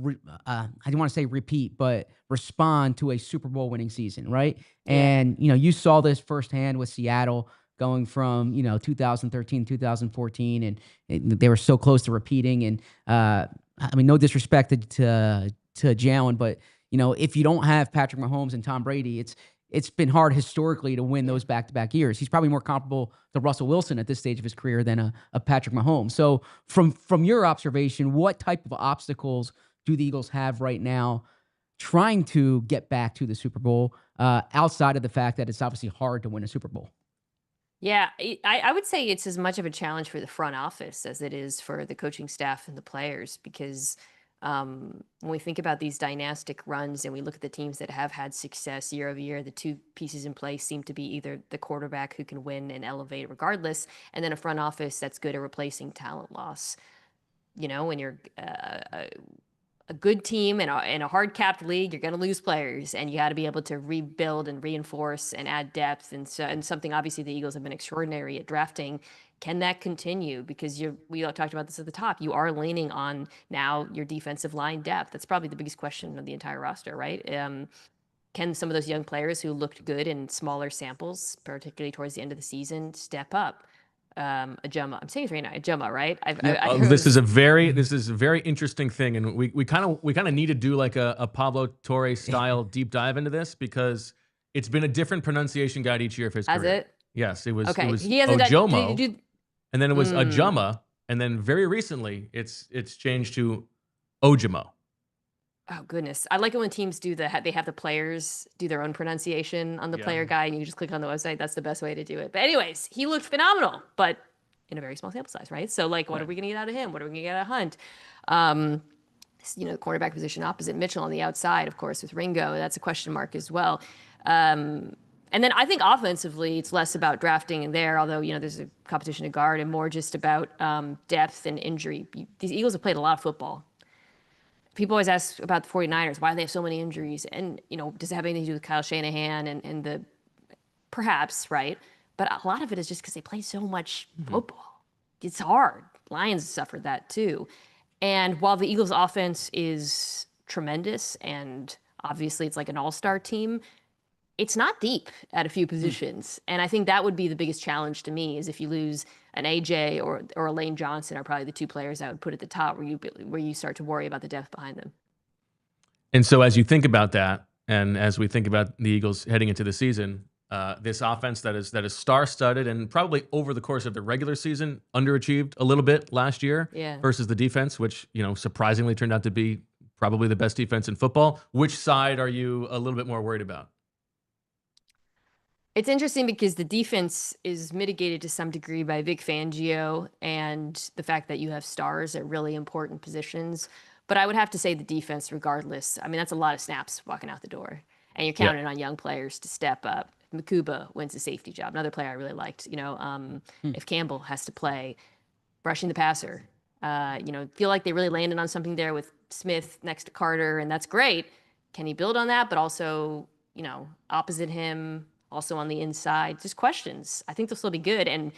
I don't want to say repeat, but respond to a Super Bowl winning season, right? Yeah. And, you saw this firsthand with Seattle going from, 2013, 2014, and they were so close to repeating. And, no disrespect to Jalen, but, if you don't have Patrick Mahomes and Tom Brady, it's been hard historically to win those back-to-back years. He's probably more comparable to Russell Wilson at this stage of his career than a Patrick Mahomes. So from your observation, what type of obstacles do the Eagles have right now trying to get back to the Super Bowl, outside of the fact that it's obviously hard to win a Super Bowl? Yeah, I would say it's as much of a challenge for the front office as it is for the coaching staff and the players, because when we think about these dynastic runs and we look at the teams that have had success year over year, the two pieces in place seem to be either the quarterback who can win and elevate regardless, and then a front office that's good at replacing talent loss. When you're a good team in a hard-capped league, you're going to lose players, and you got to be able to rebuild and reinforce and add depth. And something obviously the Eagles have been extraordinary at drafting. Can that continue? Because we all talked about this at the top. You are leaning on now your defensive line depth. That's probably the biggest question of the entire roster, right? Can some of those young players who looked good in smaller samples, particularly towards the end of the season, step up? Ajuma. I'm saying it right now. Ajuma, right? This is a very interesting thing, and we kind of need to do like a Pablo Torre style deep dive into this, because it's been a different pronunciation guide each year of his career. Has it? Yes, it was. Okay. It was He hasn't Ojomo, and then it was Ajuma, and then very recently it's changed to Ojimo. Oh goodness, I like it when teams do they have the players do their own pronunciation on the player guide, and you just click on the website. That's the best way to do it. But anyways, he looked phenomenal, but in a very small sample size, right? So what are we going to get out of him? What are we going to get out of Hunt? The cornerback position opposite Mitchell on the outside, of course, with Ringo, that's a question mark as well. And then I think offensively, it's less about drafting in there, although, there's a competition to guard, and more just about depth and injury. These Eagles have played a lot of football. People always ask about the 49ers, why they have so many injuries. And, does it have anything to do with Kyle Shanahan and the perhaps, right? But a lot of it is just because they play so much football. It's hard. Lions suffered that too. And while the Eagles offense is tremendous, and obviously it's like an all-star team, it's not deep at a few positions. And I think that would be the biggest challenge to me, is if you lose an AJ or a Lane Johnson are probably the two players I would put at the top where you start to worry about the depth behind them. And so as you think about that, and as we think about the Eagles heading into the season, this offense that is star-studded and probably over the course of the regular season underachieved a little bit last year versus the defense, which, surprisingly turned out to be probably the best defense in football. Which side are you a little bit more worried about? It's interesting because the defense is mitigated to some degree by Vic Fangio and the fact that you have stars at really important positions. But I would have to say the defense, regardless. I mean, that's a lot of snaps walking out the door, and you're counting on young players to step up. Makuba wins the safety job. Another player I really liked. If Campbell has to play, rushing the passer. Feel like they really landed on something there with Smith next to Carter, and that's great. Can he build on that? But also, opposite him, also on the inside, just questions. I think they'll still be good, and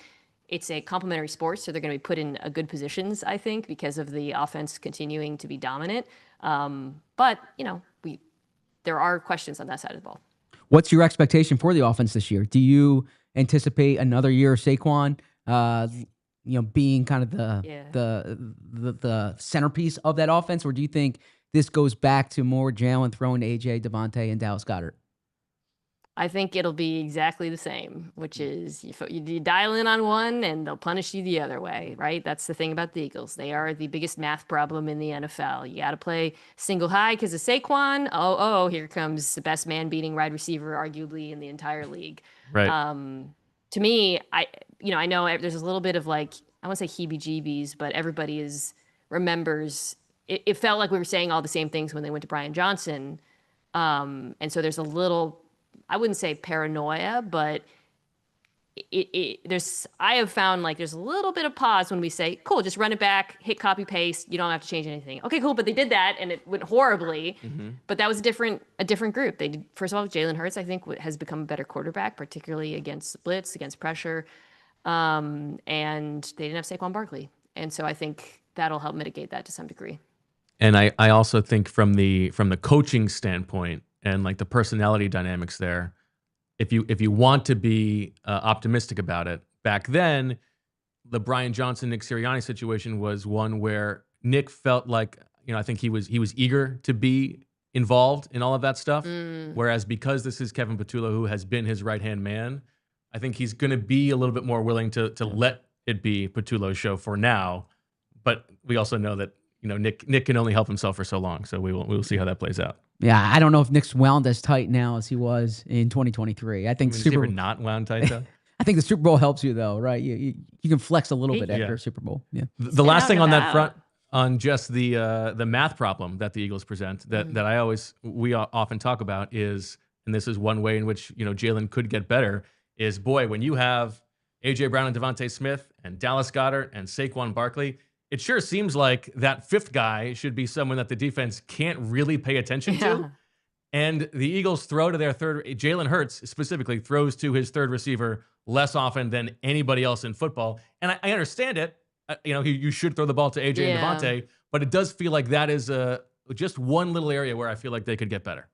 it's a complementary sport, so they're going to be put in good positions, I think, because of the offense continuing to be dominant. But there are questions on that side of the ball. What's your expectation for the offense this year? Do you anticipate another year of Saquon, being kind of the centerpiece of that offense, or do you think this goes back to more Jalen throwing to AJ, DeVonta, and Dallas Goedert? I think it'll be exactly the same, which is you dial in on one and they'll punish you the other way, right? That's the thing about the Eagles. They are the biggest math problem in the NFL. You got to play single high because of Saquon. Oh, here comes the best man-beating wide receiver, arguably, in the entire league. Right. To me, I know there's a little bit of I won't say heebie-jeebies, but everybody remembers. It felt like we were saying all the same things when they went to Brian Johnson. And so there's a little, I wouldn't say paranoia, but I have found there's a little bit of pause when we say, cool, just run it back, hit copy paste. You don't have to change anything. Okay, cool. But they did that and it went horribly, but that was a different group. They did, first of all, Jalen Hurts, I think, has become a better quarterback, particularly against blitz, against pressure. and they didn't have Saquon Barkley. And so I think that'll help mitigate that to some degree. And I also think from the coaching standpoint and like the personality dynamics there, if you want to be optimistic about it, back then the Brian Johnson, Nick Sirianni situation was one where Nick felt like, I think he was eager to be involved in all of that stuff. Whereas because this is Kevin Patullo, who has been his right-hand man, I think he's going to be a little bit more willing to let it be Patullo's show for now. But we also know that, Nick can only help himself for so long. So we will see how that plays out. Yeah, I don't know if Nick's wound as tight now as he was in 2023. I think is he ever not wound tight though? I think the Super Bowl helps you though, right? You can flex a little bit after a Super Bowl. Yeah. The last thing on that front, on just the math problem that the Eagles present, that we often talk about is, and this is one way in which Jalen could get better, is boy, when you have AJ Brown and DeVonta Smith and Dallas Goedert and Saquon Barkley, it sure seems like that fifth guy should be someone that the defense can't really pay attention to. And the Eagles throw to their third. Jalen Hurts specifically throws to his third receiver less often than anybody else in football. And I understand it. You should throw the ball to AJ and DeVonta, but it does feel like that is just one little area where I feel like they could get better.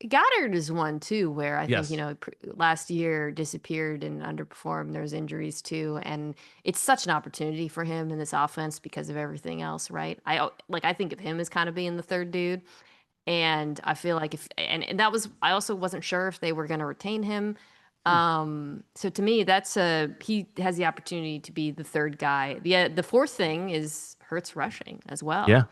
Goddard is one too, where I think, last year disappeared and underperformed. There's injuries too. And it's such an opportunity for him in this offense because of everything else, right? I think of him as kind of being the third dude. And I feel like I also wasn't sure if they were going to retain him. So to me, he has the opportunity to be the third guy. The fourth thing is Hurts rushing as well. Yeah.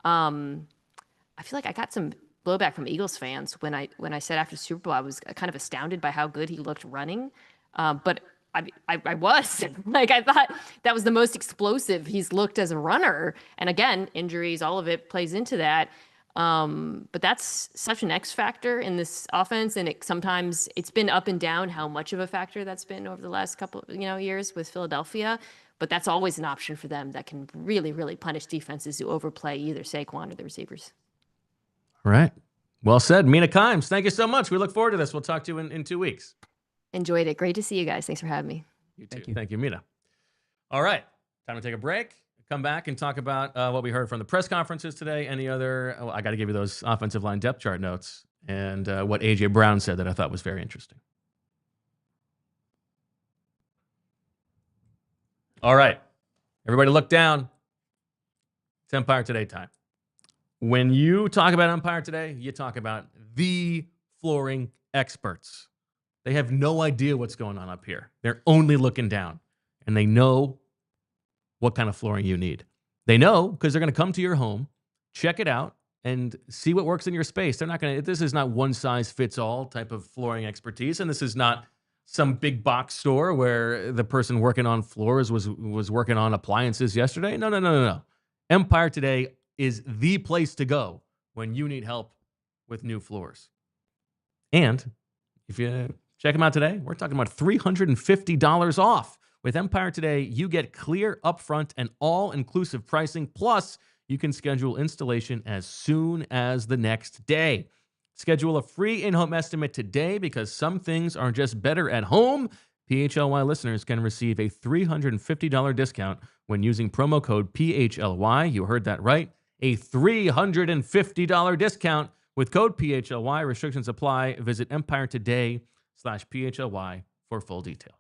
I feel like I got some blowback from Eagles fans when I said after the Super Bowl I was kind of astounded by how good he looked running, but I was like, I thought that was the most explosive he's looked as a runner. And again, injuries, all of it plays into that. But that's such an X factor in this offense, and sometimes it's been up and down how much of a factor that's been over the last couple years with Philadelphia. But that's always an option for them that can really, really punish defenses who overplay either Saquon or the receivers. All right. Well said. Mina Kimes, thank you so much. We look forward to this. We'll talk to you in 2 weeks. Enjoyed it. Great to see you guys. Thanks for having me. You too. Thank you, Mina. All right. Time to take a break. Come back and talk about what we heard from the press conferences today. Any other, I got to give you those offensive line depth chart notes and what AJ Brown said that I thought was very interesting. All right. Everybody look down. It's Empire Today time. When you talk about Empire Today, you talk about the flooring experts. They have no idea what's going on up here. They're only looking down, and they know what kind of flooring you need. They know because they're going to come to your home, check it out, and see what works in your space. They're not going to. This is not one size fits all type of flooring expertise, and this is not some big box store where the person working on floors was working on appliances yesterday. No. Empire Today is the place to go when you need help with new floors. And if you check them out today, we're talking about $350 off. With Empire Today, you get clear, upfront, and all-inclusive pricing. Plus, you can schedule installation as soon as the next day. Schedule a free in-home estimate today because some things are just better at home. PHLY listeners can receive a $350 discount when using promo code PHLY. You heard that right. A $350 discount with code PHLY. Restrictions apply. Visit EmpireToday.com/PHLY for full details.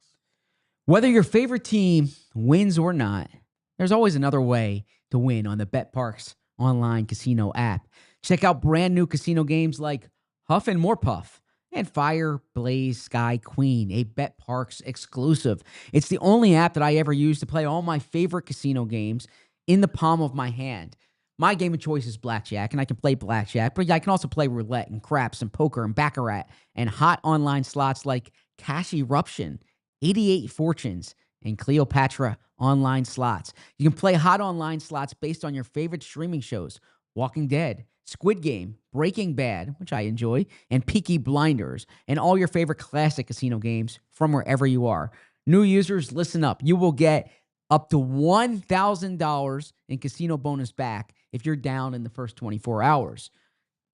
Whether your favorite team wins or not, there's always another way to win on the BetParx online casino app. Check out brand new casino games like Huff and More Puff and Fire Blaze Sky Queen, a BetParx exclusive. It's the only app that I ever use to play all my favorite casino games in the palm of my hand. My game of choice is blackjack, and I can play blackjack, but I can also play roulette and craps and poker and baccarat and hot online slots like Cash Eruption, 88 Fortunes, and Cleopatra online slots. You can play hot online slots based on your favorite streaming shows, Walking Dead, Squid Game, Breaking Bad, which I enjoy, and Peaky Blinders, and all your favorite classic casino games from wherever you are. New users, listen up. You will get up to $1,000 in casino bonus back if you're down in the first 24 hours.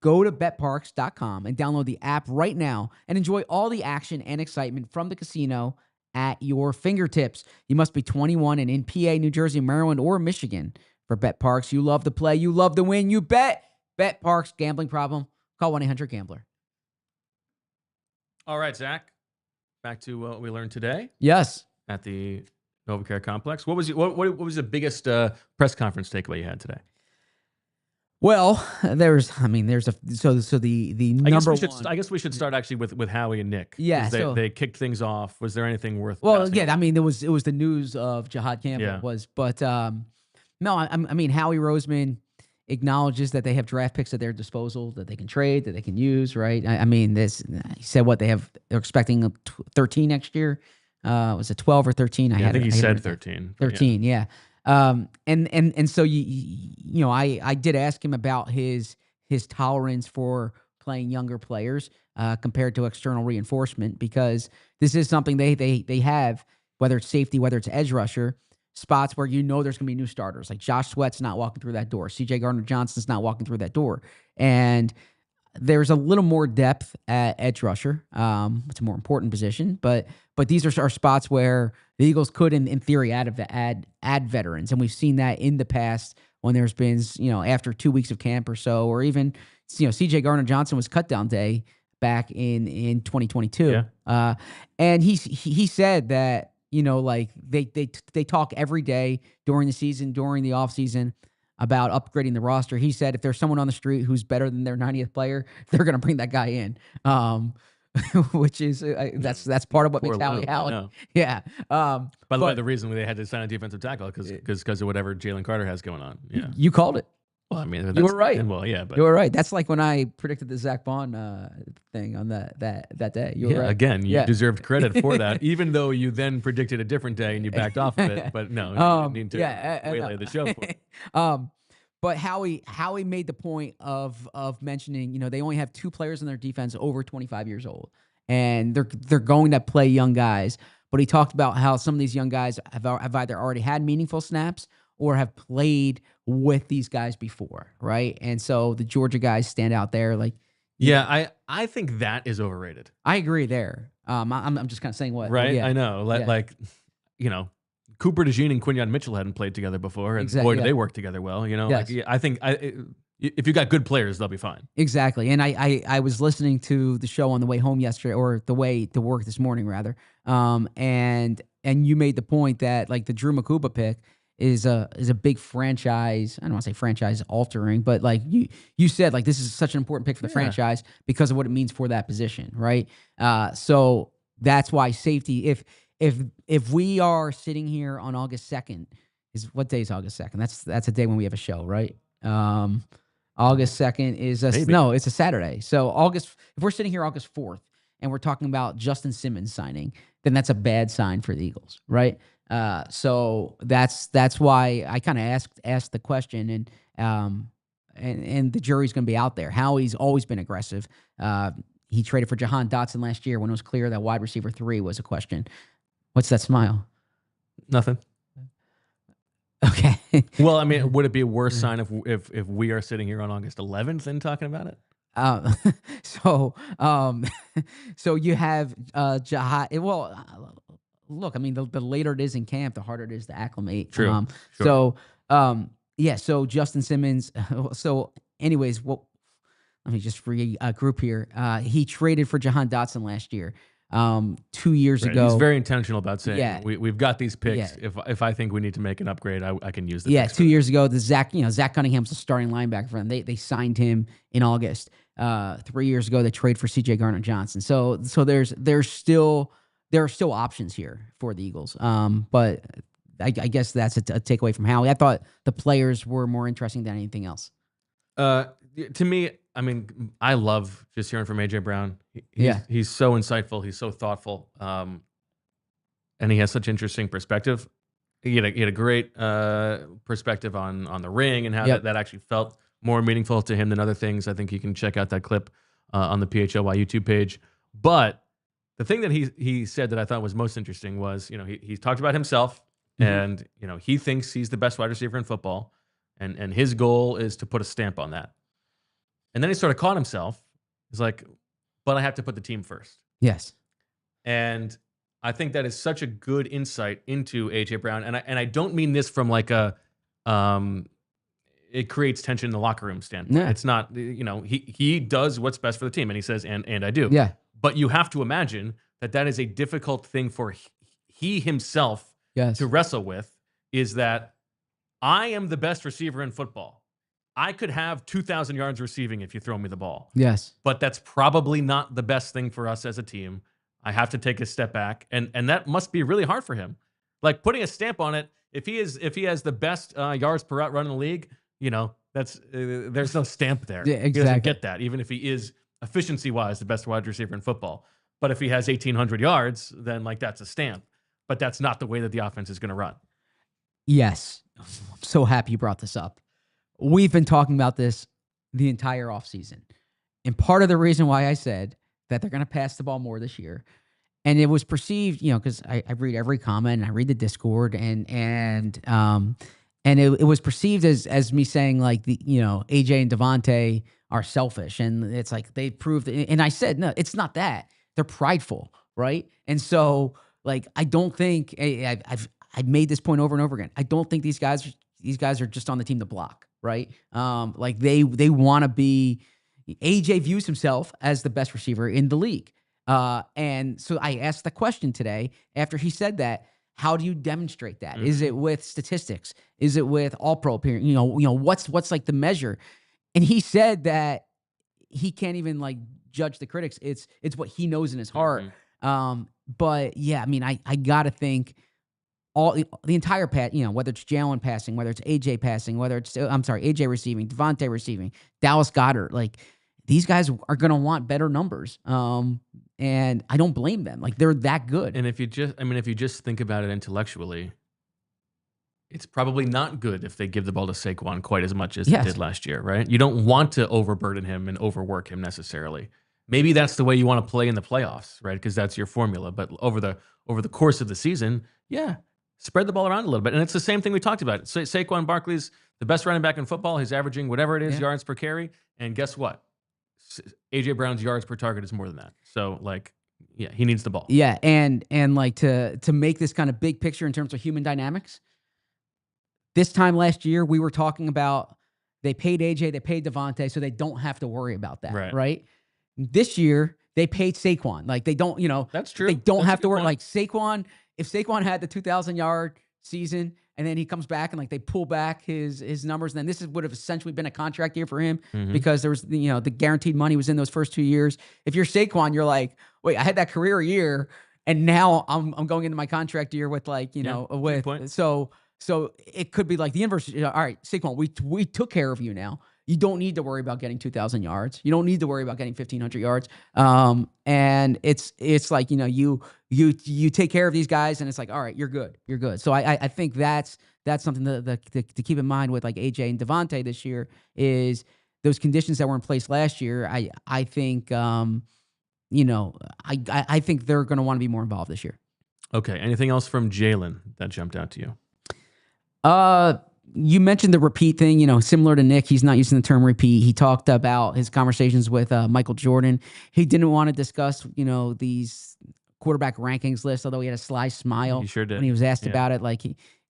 Go to betparx.com and download the app right now and enjoy all the action and excitement from the casino at your fingertips. You must be 21 and in PA, New Jersey, Maryland, or Michigan for Bet Parks. You love to play. You love to win. You bet. Bet Parks. Gambling problem? Call 1-800-GAMBLER. All right, Zach. Back to what we learned today. Yes. At the NovaCare Complex. What was the biggest press conference takeaway you had today? Well, there's the number one. I guess we should start actually with Howie and Nick. Yeah, they kicked things off. Was there anything worth? Well, yeah, I mean, it was the news of Jihaad Campbell but no, I mean Howie Roseman acknowledges that they have draft picks at their disposal that they can trade, that they can use. Right? I mean, he said they're expecting 13 next year. Was it 12 or 13? I think he said 13. 13, yeah. And so I did ask him about his tolerance for playing younger players compared to external reinforcement, because this is something they have, whether it's safety, whether it's edge rusher, spots where there's going to be new starters. Like Josh Sweat's not walking through that door. C.J. Gardner-Johnson's not walking through that door. And there's a little more depth at edge rusher. It's a more important position, but these are spots where the Eagles could, in theory, add veterans, and we've seen that in the past when there's been, after 2 weeks of camp or so, or even, C.J. Gardner-Johnson was cut down day back in 2022, and he said that they talk every day during the season, during the off season, about upgrading the roster. He said if there's someone on the street who's better than their 90th player, they're going to bring that guy in, which is that's part of what makes Howie Howard. No. Yeah. By the way, the reason they had to sign a defensive tackle because of whatever Jalen Carter has going on. Yeah, you called it. Well, I mean, you were right. Well, yeah, but you were right. That's like when I predicted the Zach Bond thing on that day. You were right. Again, you deserved credit for that, even though you then predicted a different day and you backed off of it. But no, you didn't need to waylay the show for it. But Howie made the point of mentioning, they only have 2 players in their defense over 25 years old, and they're going to play young guys. But he talked about how some of these young guys have either already had meaningful snaps or have played with these guys before, right? And so the Georgia guys stand out there. I think that is overrated. I agree there. I'm just kind of saying what. Right? Yeah. I know. Cooper DeJean and Quinyon Mitchell hadn't played together before, and boy, do they work together well. Yes. I think if you got good players, they'll be fine. Exactly. And I was listening to the show on the way home yesterday, or the way to work this morning, rather. And you made the point that the Drew Makuba pick is a big franchise. I don't want to say franchise altering, but you said this is such an important pick for the franchise because of what it means for that position, right? So that's why safety. If we are sitting here on August 2nd, what day is August 2nd? That's a day when we have a show, right? August 2nd is it's a Saturday. So if we're sitting here August 4th and we're talking about Justin Simmons signing, then that's a bad sign for the Eagles, right? So that's why I kind of asked the question, and the jury's going to be out there. Howie's always been aggressive. He traded for Jahan Dotson last year when it was clear that wide receiver 3 was a question. What's that smile? Nothing. Okay. Well, I mean, would it be a worse sign if we are sitting here on August 11th and talking about it? So you have Jihad. Well, look, I mean, the later it is in camp, the harder it is to acclimate. True. Sure. So Justin Simmons. So, anyways, let me just regroup here. He traded for Jahan Dotson last year. 2 years ago. He's very intentional about saying we've got these picks. Yeah. If I think we need to make an upgrade, I can use them. Yeah, 2 years ago, Zach Cunningham's the starting linebacker for them. They signed him in August. 3 years ago, they traded for C.J. Gardner-Johnson. So there are still options here for the Eagles. But I guess that's a takeaway from Howie. I thought the players were more interesting than anything else. To me, I mean, I love just hearing from AJ Brown. He's so insightful. He's so thoughtful. And he has such interesting perspective. He had a great perspective on the ring and how that actually felt more meaningful to him than other things. I think you can check out that clip on the PHLY YouTube page. But the thing that he said that I thought was most interesting was, he talked about himself, and he thinks he's the best wide receiver in football, and his goal is to put a stamp on that. And then he sort of caught himself. He's like, but I have to put the team first. Yes. And I think that is such a good insight into AJ Brown, and I don't mean this from like a it creates tension in the locker room standpoint. Yeah. It's not, he does what's best for the team, and he says, and I do. Yeah. But you have to imagine that is a difficult thing for he himself to wrestle with, is that I am the best receiver in football. I could have 2,000 yards receiving if you throw me the ball. Yes. But that's probably not the best thing for us as a team. I have to take a step back, and that must be really hard for him. Like putting a stamp on it, if he has the best yards per route run in the league, that's there's no stamp there. Yeah, exactly. He doesn't get that, even if he is efficiency-wise the best wide receiver in football. But if he has 1,800 yards, then like that's a stamp. But that's not the way that the offense is going to run. Yes. I'm so happy you brought this up. We've been talking about this the entire offseason. And part of the reason why I said that they're going to pass the ball more this year, and it was perceived, because I read every comment, and I read the Discord, and it was perceived as me saying like AJ and DeVonta are selfish, and it's like they proved it. And I said, no, it's not that. They're prideful, right? And so like I don't think I've made this point over and over again. I don't think these guys are just on the team to block, right? Like they want to be. AJ views himself as the best receiver in the league. And so I asked the question today after he said that, how do you demonstrate that? Mm-hmm. Is it with statistics? Is it with all-pro appearance? What's like the measure? And he said that he can't even like judge the critics. It's what he knows in his heart. Mm-hmm. But yeah, I mean, I gotta think the entire whether it's Jalen passing, whether it's AJ passing, whether it's AJ receiving, DeVonta receiving, Dallas Goedert, like these guys are gonna want better numbers. And I don't blame them. Like they're that good. And if you just think about it intellectually, it's probably not good if they give the ball to Saquon quite as much as they did last year, right? You don't want to overburden him and overwork him necessarily. Maybe that's the way you want to play in the playoffs, right? Because that's your formula. But over the course of the season, spread the ball around a little bit. And it's the same thing we talked about. Saquon Barkley's the best running back in football. He's averaging whatever it is, yards per carry. And guess what? AJ Brown's yards per target is more than that. So he needs the ball. Yeah, and like to make this kind of big picture in terms of human dynamics. This time last year, we were talking about they paid AJ, they paid DeVonta, so they don't have to worry about that, right? This year, they paid Saquon. Like they don't, that's true. They don't have to worry. Like Saquon, if Saquon had the 2,000-yard season, and then he comes back and like they pull back his numbers, and then this would have essentially been a contract year for him because there was the guaranteed money was in those first 2 years. If you're Saquon, you're like, wait, I had that career year, and now I'm going into my contract year with so it could be like the inverse. All right, Saquon, we took care of you now. You don't need to worry about getting 2,000 yards. You don't need to worry about getting 1,500 yards. And it's like, you take care of these guys, and it's like, all right, you're good. You're good. So I think that's something to keep in mind with like AJ and DeVonta this year is those conditions that were in place last year. I think, I think they're going to want to be more involved this year. Okay. Anything else from Jalen that jumped out to you? You mentioned the repeat thing, similar to Nick, he's not using the term repeat. He talked about his conversations with Michael Jordan. He didn't want to discuss, these quarterback rankings lists, although he had a sly smile. He sure did. When he was asked about it. Like,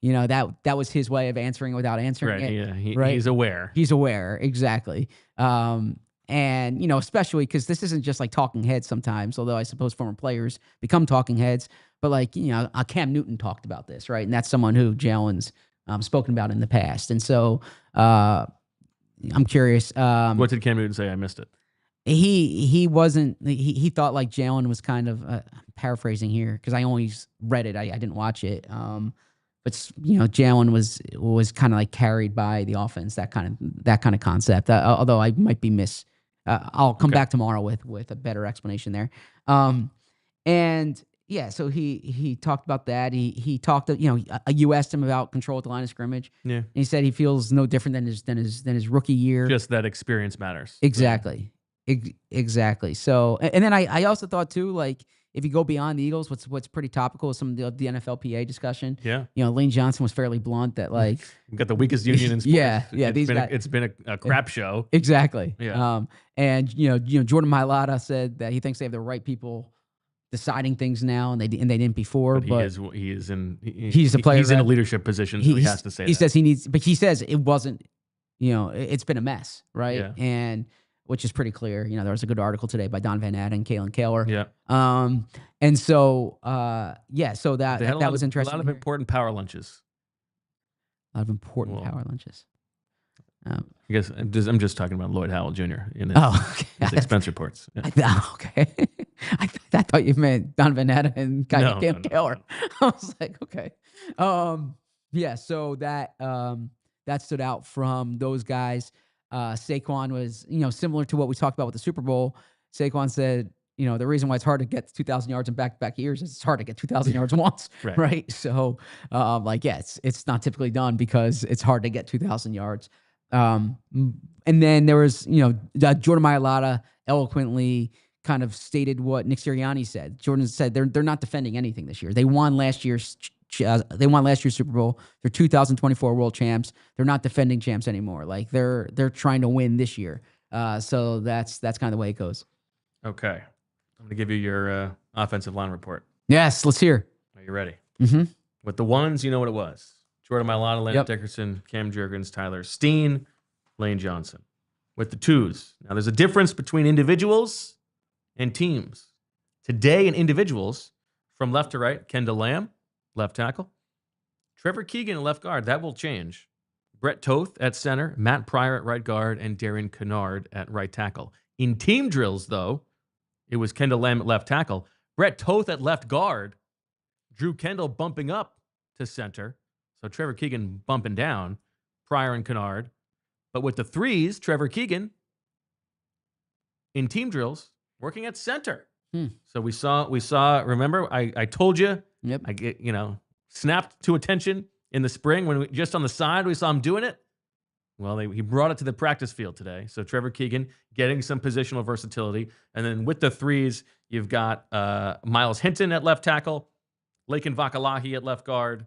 that was his way of answering it without answering it. Yeah, he's aware. He's aware, exactly. And, especially because this isn't just like talking heads sometimes, although I suppose former players become talking heads. But like, Cam Newton talked about this, right? And that's someone who Jalen's spoken about in the past. And so I'm curious. What did Cam Newton say? I missed it. He thought like Jalen was kind of paraphrasing here because I always read it. I didn't watch it. But Jalen was kind of like carried by the offense, that kind of concept. Although I might be I'll come back tomorrow with a better explanation there. And yeah, so he talked about that. He talked, you asked him about control at the line of scrimmage. Yeah, and he said he feels no different than his rookie year. Just that experience matters. Exactly, exactly. So, and then I also thought too, like if you go beyond the Eagles, what's pretty topical is some of the NFLPA discussion. Yeah, Lane Johnson was fairly blunt that like we've got the weakest union in sports. Yeah. It's been a crap show. Exactly. Yeah. And Jordan Mailata said that he thinks they have the right people deciding things now, and they didn't before. But he's a player. He's in a leadership position, so he has to say that. He says he needs, but he says it wasn't. It's been a mess, right? Yeah. And which is pretty clear. There was a good article today by Don Van Natten and Kalen Kaler. Yeah. And so so that was interesting. A lot of important power lunches. A lot of important power lunches. I guess I'm just talking about Lloyd Howell Jr. in his expense reports. Yeah. Okay. I thought you meant Don Van Natten and Cam Kaler. I was like, okay. So that stood out from those guys. Saquon was, similar to what we talked about with the Super Bowl. Saquon said, the reason why it's hard to get 2,000 yards in back-to-back years is it's hard to get 2,000 yards once, right? So, it's not typically done because it's hard to get 2,000 yards. And then there was, Jordan Mailata eloquently kind of stated what Nick Sirianni said. Jordan said they're not defending anything this year. They won last year's Super Bowl. They're 2024 world champs. They're not defending champs anymore. Like they're trying to win this year. So that's kind of the way it goes. Okay. I'm going to give you your offensive line report. Yes, let's hear. Are you ready? Mm-hmm. With the ones, you know what it was. Jordan Mailata, Landon Dickerson, Cam Jurgens, Tyler Steen, Lane Johnson. With the twos. Now, there's a difference between individuals and teams. Today in individuals, from left to right, Kendall Lamb, left tackle. Trevor Keegan at left guard. That will change. Brett Toth at center, Matt Pryor at right guard, and Darian Kennard at right tackle. In team drills, though, it was Kendall Lamb at left tackle, Brett Toth at left guard, Drew Kendall bumping up to center, so Trevor Keegan bumping down, Pryor and Kennard. But with the threes, Trevor Keegan in team drills working at center. So we saw. Remember, I told you. Yep. I get snapped to attention in the spring when just on the side we saw him doing it. Well, he brought it to the practice field today. So Trevor Keegan getting some positional versatility. And then with the threes, you've got Miles Hinton at left tackle, Laken Vakalahi at left guard,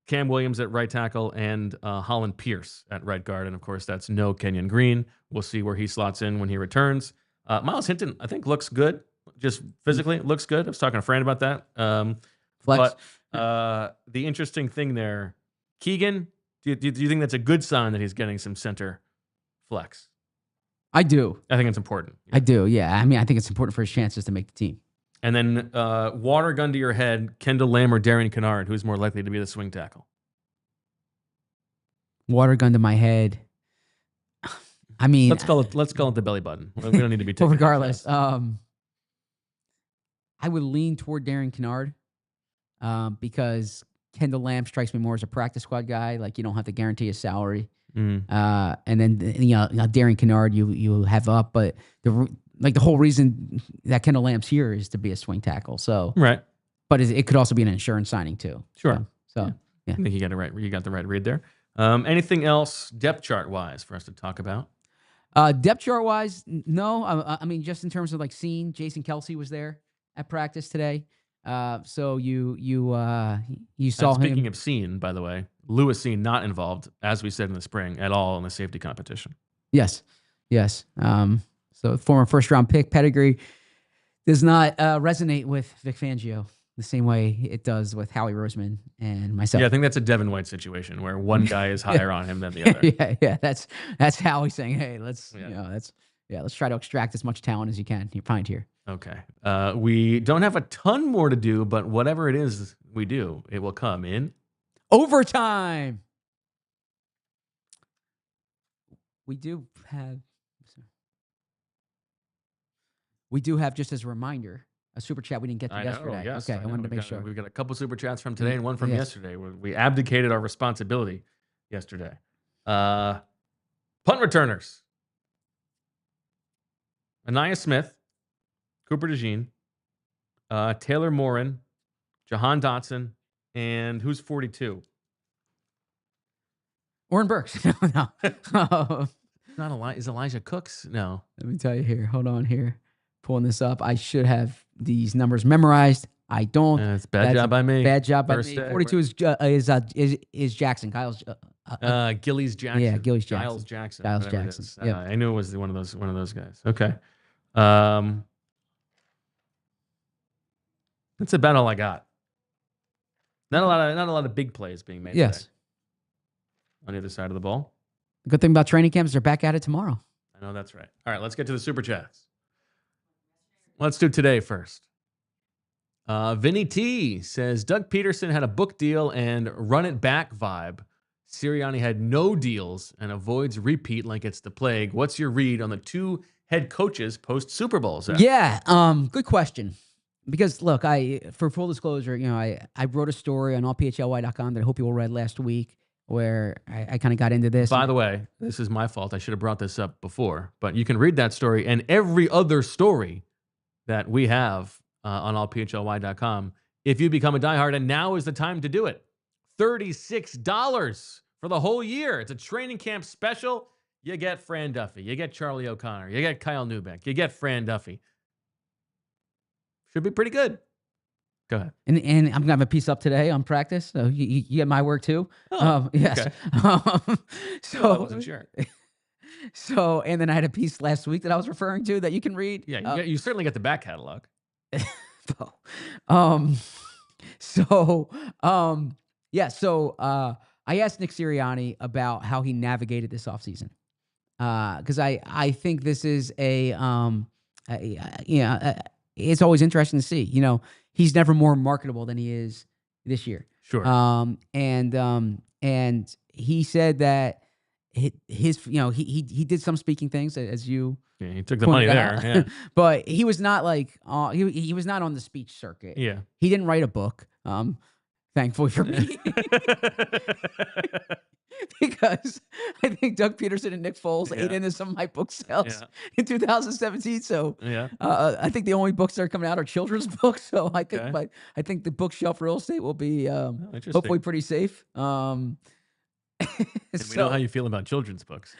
Cam Williams at right tackle, and Holland Pierce at right guard. And, of course, that's no Kenyon Green. We'll see where he slots in when he returns. Miles Hinton, I think, looks good. Just physically, looks good. I was talking to a friend about that. Flex. But the interesting thing there, Keegan, do you think that's a good sign that he's getting some center flex? I do. I think it's important. I do, yeah. I mean, I think it's important for his chances to make the team. And then water gun to your head, Kendall Lamb or Darian Kennard, who's more likely to be the swing tackle? Water gun to my head. I mean, let's call it the belly button. We don't need to be taking well, regardless. I would lean toward Darian Kennard because Kendall Lamb strikes me more as a practice squad guy. Like you don't have to guarantee his salary. And then Darian Kennard you have up, but the whole reason that Kendall Lamb's here is to be a swing tackle. So right, but it could also be an insurance signing too. Sure. So yeah. I think you got it right. You got the right read there. Anything else depth chart wise for us to talk about? Depth chart wise, no. I mean, just in terms of like seeing Jason Kelsey was there at practice today. So you saw him. Speaking of Steen, by the way, Lewis Steen not involved, as we said in the spring, at all in the safety competition. Yes. So former first round pick pedigree does not resonate with Vic Fangio the same way it does with Howie Roseman and myself. Yeah, I think that's a Devin White situation where one guy is higher on him than the other. Yeah. That's Howie saying, hey, let's try to extract as much talent as you can. You find here. Okay. We don't have a ton more to do, but whatever it is we do, it will come in overtime. We do have, just as a reminder, a super chat we didn't get to yesterday. Yes, okay, I wanted to make sure. We've got a couple super chats from today and one from yesterday. We abdicated our responsibility yesterday. Punt returners. Anaya Smith, Cooper DeJean, Taylor Morin, Jahan Dotson, and who's 42? Warren Burks. No. Not is Elijah Cooks? No. Let me tell you here. Hold on here. Pulling this up. I should have these numbers memorized. I don't. It's bad job by me. Bad job by me. 42 is Jackson. Kyle's Gillies Jackson. Yeah, Gillies Jackson. Giles Jackson. Giles Jackson. I knew it was one of those guys. Okay. That's about all I got. Not a lot of big plays being made Yes. today on the other side of the ball. The good thing about training camps, they're back at it tomorrow. I know that's right. All right, let's get to the super chats. Let's do today first. Vinny T says Doug Peterson had a book deal and run it back vibe. Sirianni had no deals and avoids repeat like it's the plague. What's your read on the two head coaches post Super Bowl? Zach? Yeah, good question. Because look, for full disclosure, I wrote a story on allphly.com that I hope you all read last week, where I kind of got into this. By the way, this is my fault. I should have brought this up before, but you can read that story and every other story that we have on allphly.com if you become a diehard, and now is the time to do it. $36 for the whole year. It's a training camp special. You get Fran Duffy. You get Charlie O'Connor. You get Kyle Neubeck. You get Fran Duffy. Should be pretty good. Go ahead. And I'm going to have a piece up today on practice. So you get my work too. Oh, yes. okay. So I wasn't sure. So, and then I had a piece last week that I was referring to that you can read. Yeah, you certainly get the back catalog. I asked Nick Sirianni about how he navigated this offseason. Because I think this is it's always interesting to see. He's never more marketable than he is this year. Sure. And he said that he did some speaking things, as you. Yeah, he took the money there. Yeah. But he was not like he was not on the speech circuit. Yeah. He didn't write a book. Thankfully for me. Because I think Doug Peterson and Nick Foles ate into some of my book sales in 2017. So I think the only books that are coming out are children's books. So I think the bookshelf real estate will be hopefully pretty safe. And we know how you feel about children's books.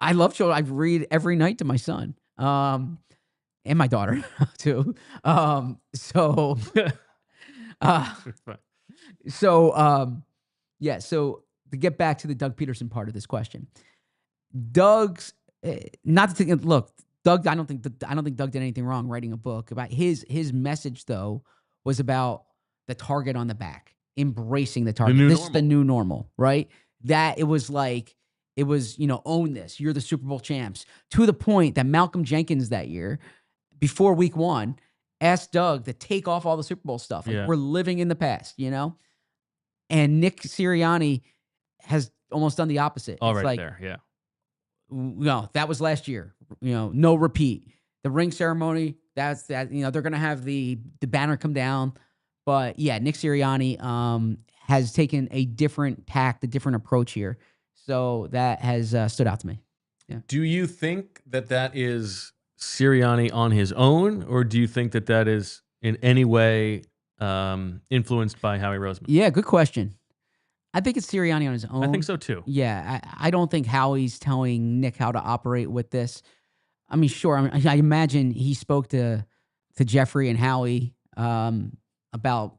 I love children. I read every night to my son and my daughter too. So to get back to the Doug Peterson part of this question, Doug's not to look, Doug. I don't think Doug did anything wrong writing a book about his message though was about the target on the back, embracing the target. This is the new normal, right? That it was own this. You're the Super Bowl champs, to the point that Malcolm Jenkins that year, before week 1, asked Doug to take off all the Super Bowl stuff. We're living in the past, And Nick Sirianni has almost done the opposite. No, that was last year. No repeat. The ring ceremony, that's that. They're going to have the banner come down. But yeah, Nick Sirianni has taken a different tact, a different approach here. So that has stood out to me. Yeah. Do you think that is Sirianni on his own, or do you think that is in any way influenced by Howie Roseman? Yeah, good question. I think it's Sirianni on his own. I think so too. Yeah, I don't think Howie's telling Nick how to operate with this. I mean, sure. I imagine he spoke to Jeffrey and Howie about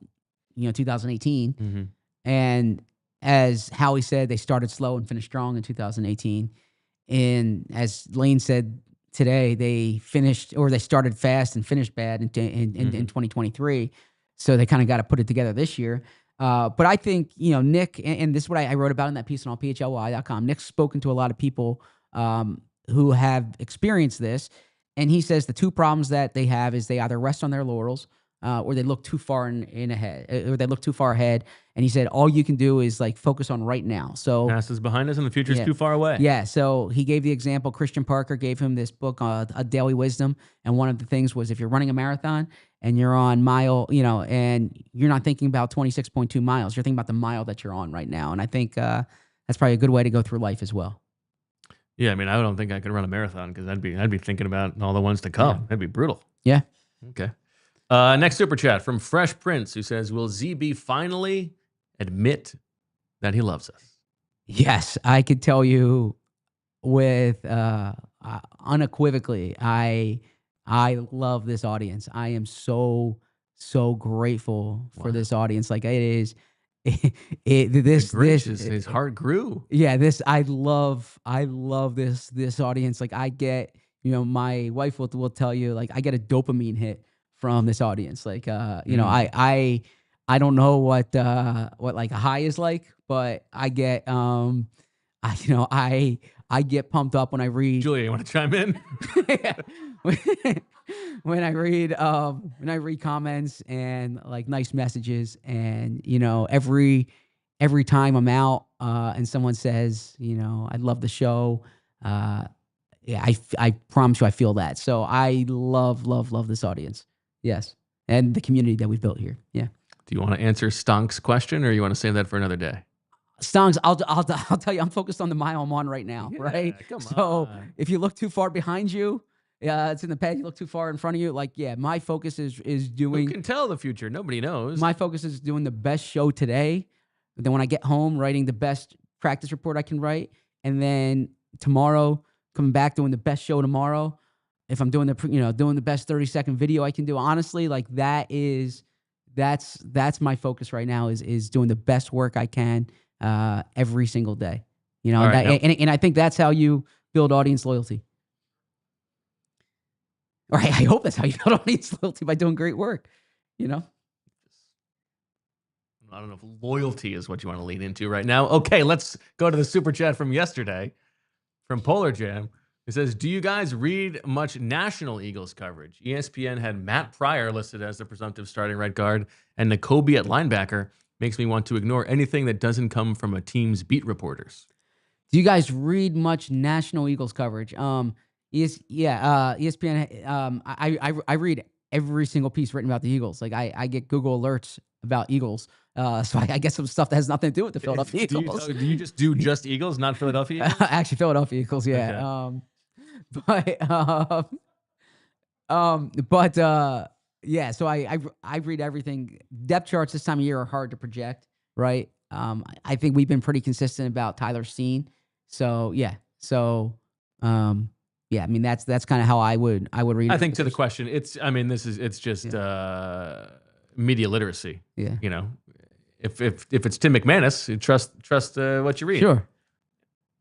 2018, and as Howie said, they started slow and finished strong in 2018. And as Lane said today, they started fast and finished bad in 2023. So they kind of got to put it together this year. But I think, Nick, and this is what I wrote about in that piece on allphly.com. Nick's spoken to a lot of people who have experienced this. And he says the two problems that they have is they either rest on their laurels or they look too far ahead. And he said, all you can do is focus on right now. So past is behind us and the future is too far away. Yeah. So he gave the example, Christian Parker gave him this book, A Daily Wisdom. And one of the things was, if you're running a marathon and you're on mile, and you're not thinking about 26.2 miles, you're thinking about the mile that you're on right now. And I think that's probably a good way to go through life as well. Yeah. I mean, I don't think I could run a marathon because I'd be thinking about all the ones to come. That'd be brutal. Yeah. Okay. Next super chat from Fresh Prince, who says, will ZB finally admit that he loves us? Yes, I could tell you with unequivocally, I love this audience. I am so grateful for this audience. It is his heart grew. Yeah, I love this audience. I get, my wife will tell you, I get a dopamine hit from this audience. Like, you know, I don't know what like a high is like, but I get, I get pumped up when I read. Julia, you want to chime in? when I read comments and like nice messages, and you know, every time I'm out and someone says, you know, I love the show, yeah, I promise you I feel that. So I love this audience. Yes. And the community that we've built here. Yeah. Do you want to answer Stonk's question, or you want to save that for another day? Stonks, I'll tell you, I'm focused on the mile I'm on right now, right? Come so on. if you look too far behind you, it's in the pad. You look too far in front of you. Like, yeah, my focus is doing. Who can tell the future? Nobody knows. My focus is doing the best show today. Then when I get home, writing the best practice report I can write, and then tomorrow coming back doing the best show tomorrow. If I'm doing the best 30-second video I can do, honestly, like that's my focus right now is doing the best work I can every single day. You know, Right, and I think that's how you build audience loyalty. Or I hope that's how you build audience loyalty, by doing great work. You know. I don't know if loyalty is what you want to lean into right now. Okay, let's go to the super chat from yesterday from Polar Jam. It says, do you guys read much national Eagles coverage? ESPN had Matt Pryor listed as the presumptive starting right guard, and Nakobe at linebacker. Makes me want to ignore anything that doesn't come from a team's beat reporters. Do you guys read much national Eagles coverage? ESPN. I read every single piece written about the Eagles. Like I get Google alerts about Eagles. So I get some stuff that has nothing to do with the Philadelphia Eagles. Do you just do Eagles, not Philadelphia Eagles? Actually, Philadelphia Eagles, yeah. Okay. Yeah. So I read everything. Depth charts this time of year are hard to project, right? I think we've been pretty consistent about Tyler Steen. So yeah. Yeah. I mean, that's kind of how I would read. I think to the question, it's just media literacy. Yeah. You know, if it's Tim McManus, you trust what you read. Sure.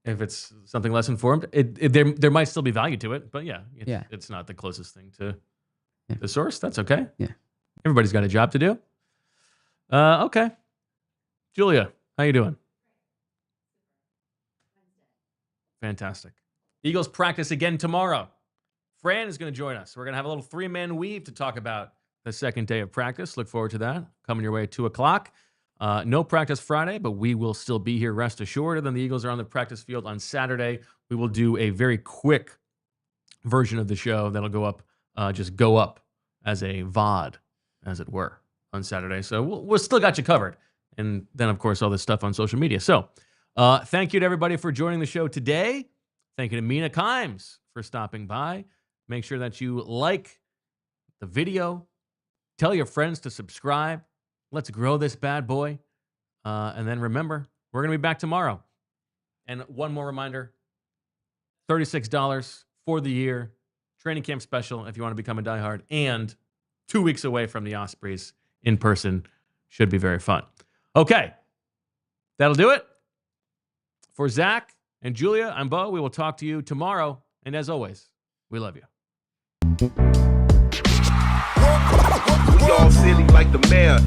If it's something less informed, there might still be value to it, but it's not the closest thing to the source. That's okay. Yeah. Everybody's got a job to do. Okay. Julia, how you doing? Fantastic. Eagles practice again tomorrow. Fran is going to join us. We're going to have a little 3-man weave to talk about the second day of practice. Look forward to that. Coming your way at 2:00. No practice Friday, but we will still be here, rest assured. And then the Eagles are on the practice field on Saturday. We will do a very quick version of the show that'll go up as a VOD, as it were, on Saturday. So we'll still got you covered. And then, of course, all this stuff on social media. So thank you to everybody for joining the show today. Thank you to Mina Kimes for stopping by. Make sure that you like the video. Tell your friends to subscribe. Let's grow this bad boy. And then remember, we're going to be back tomorrow. And one more reminder, $36 for the year. Training camp special if you want to become a diehard. And 2 weeks away from the Ospreys in person. Should be very fun. Okay. That'll do it. For Zach and Julia, I'm Bo. We will talk to you tomorrow. And as always, we love you. We all silly like the mayor.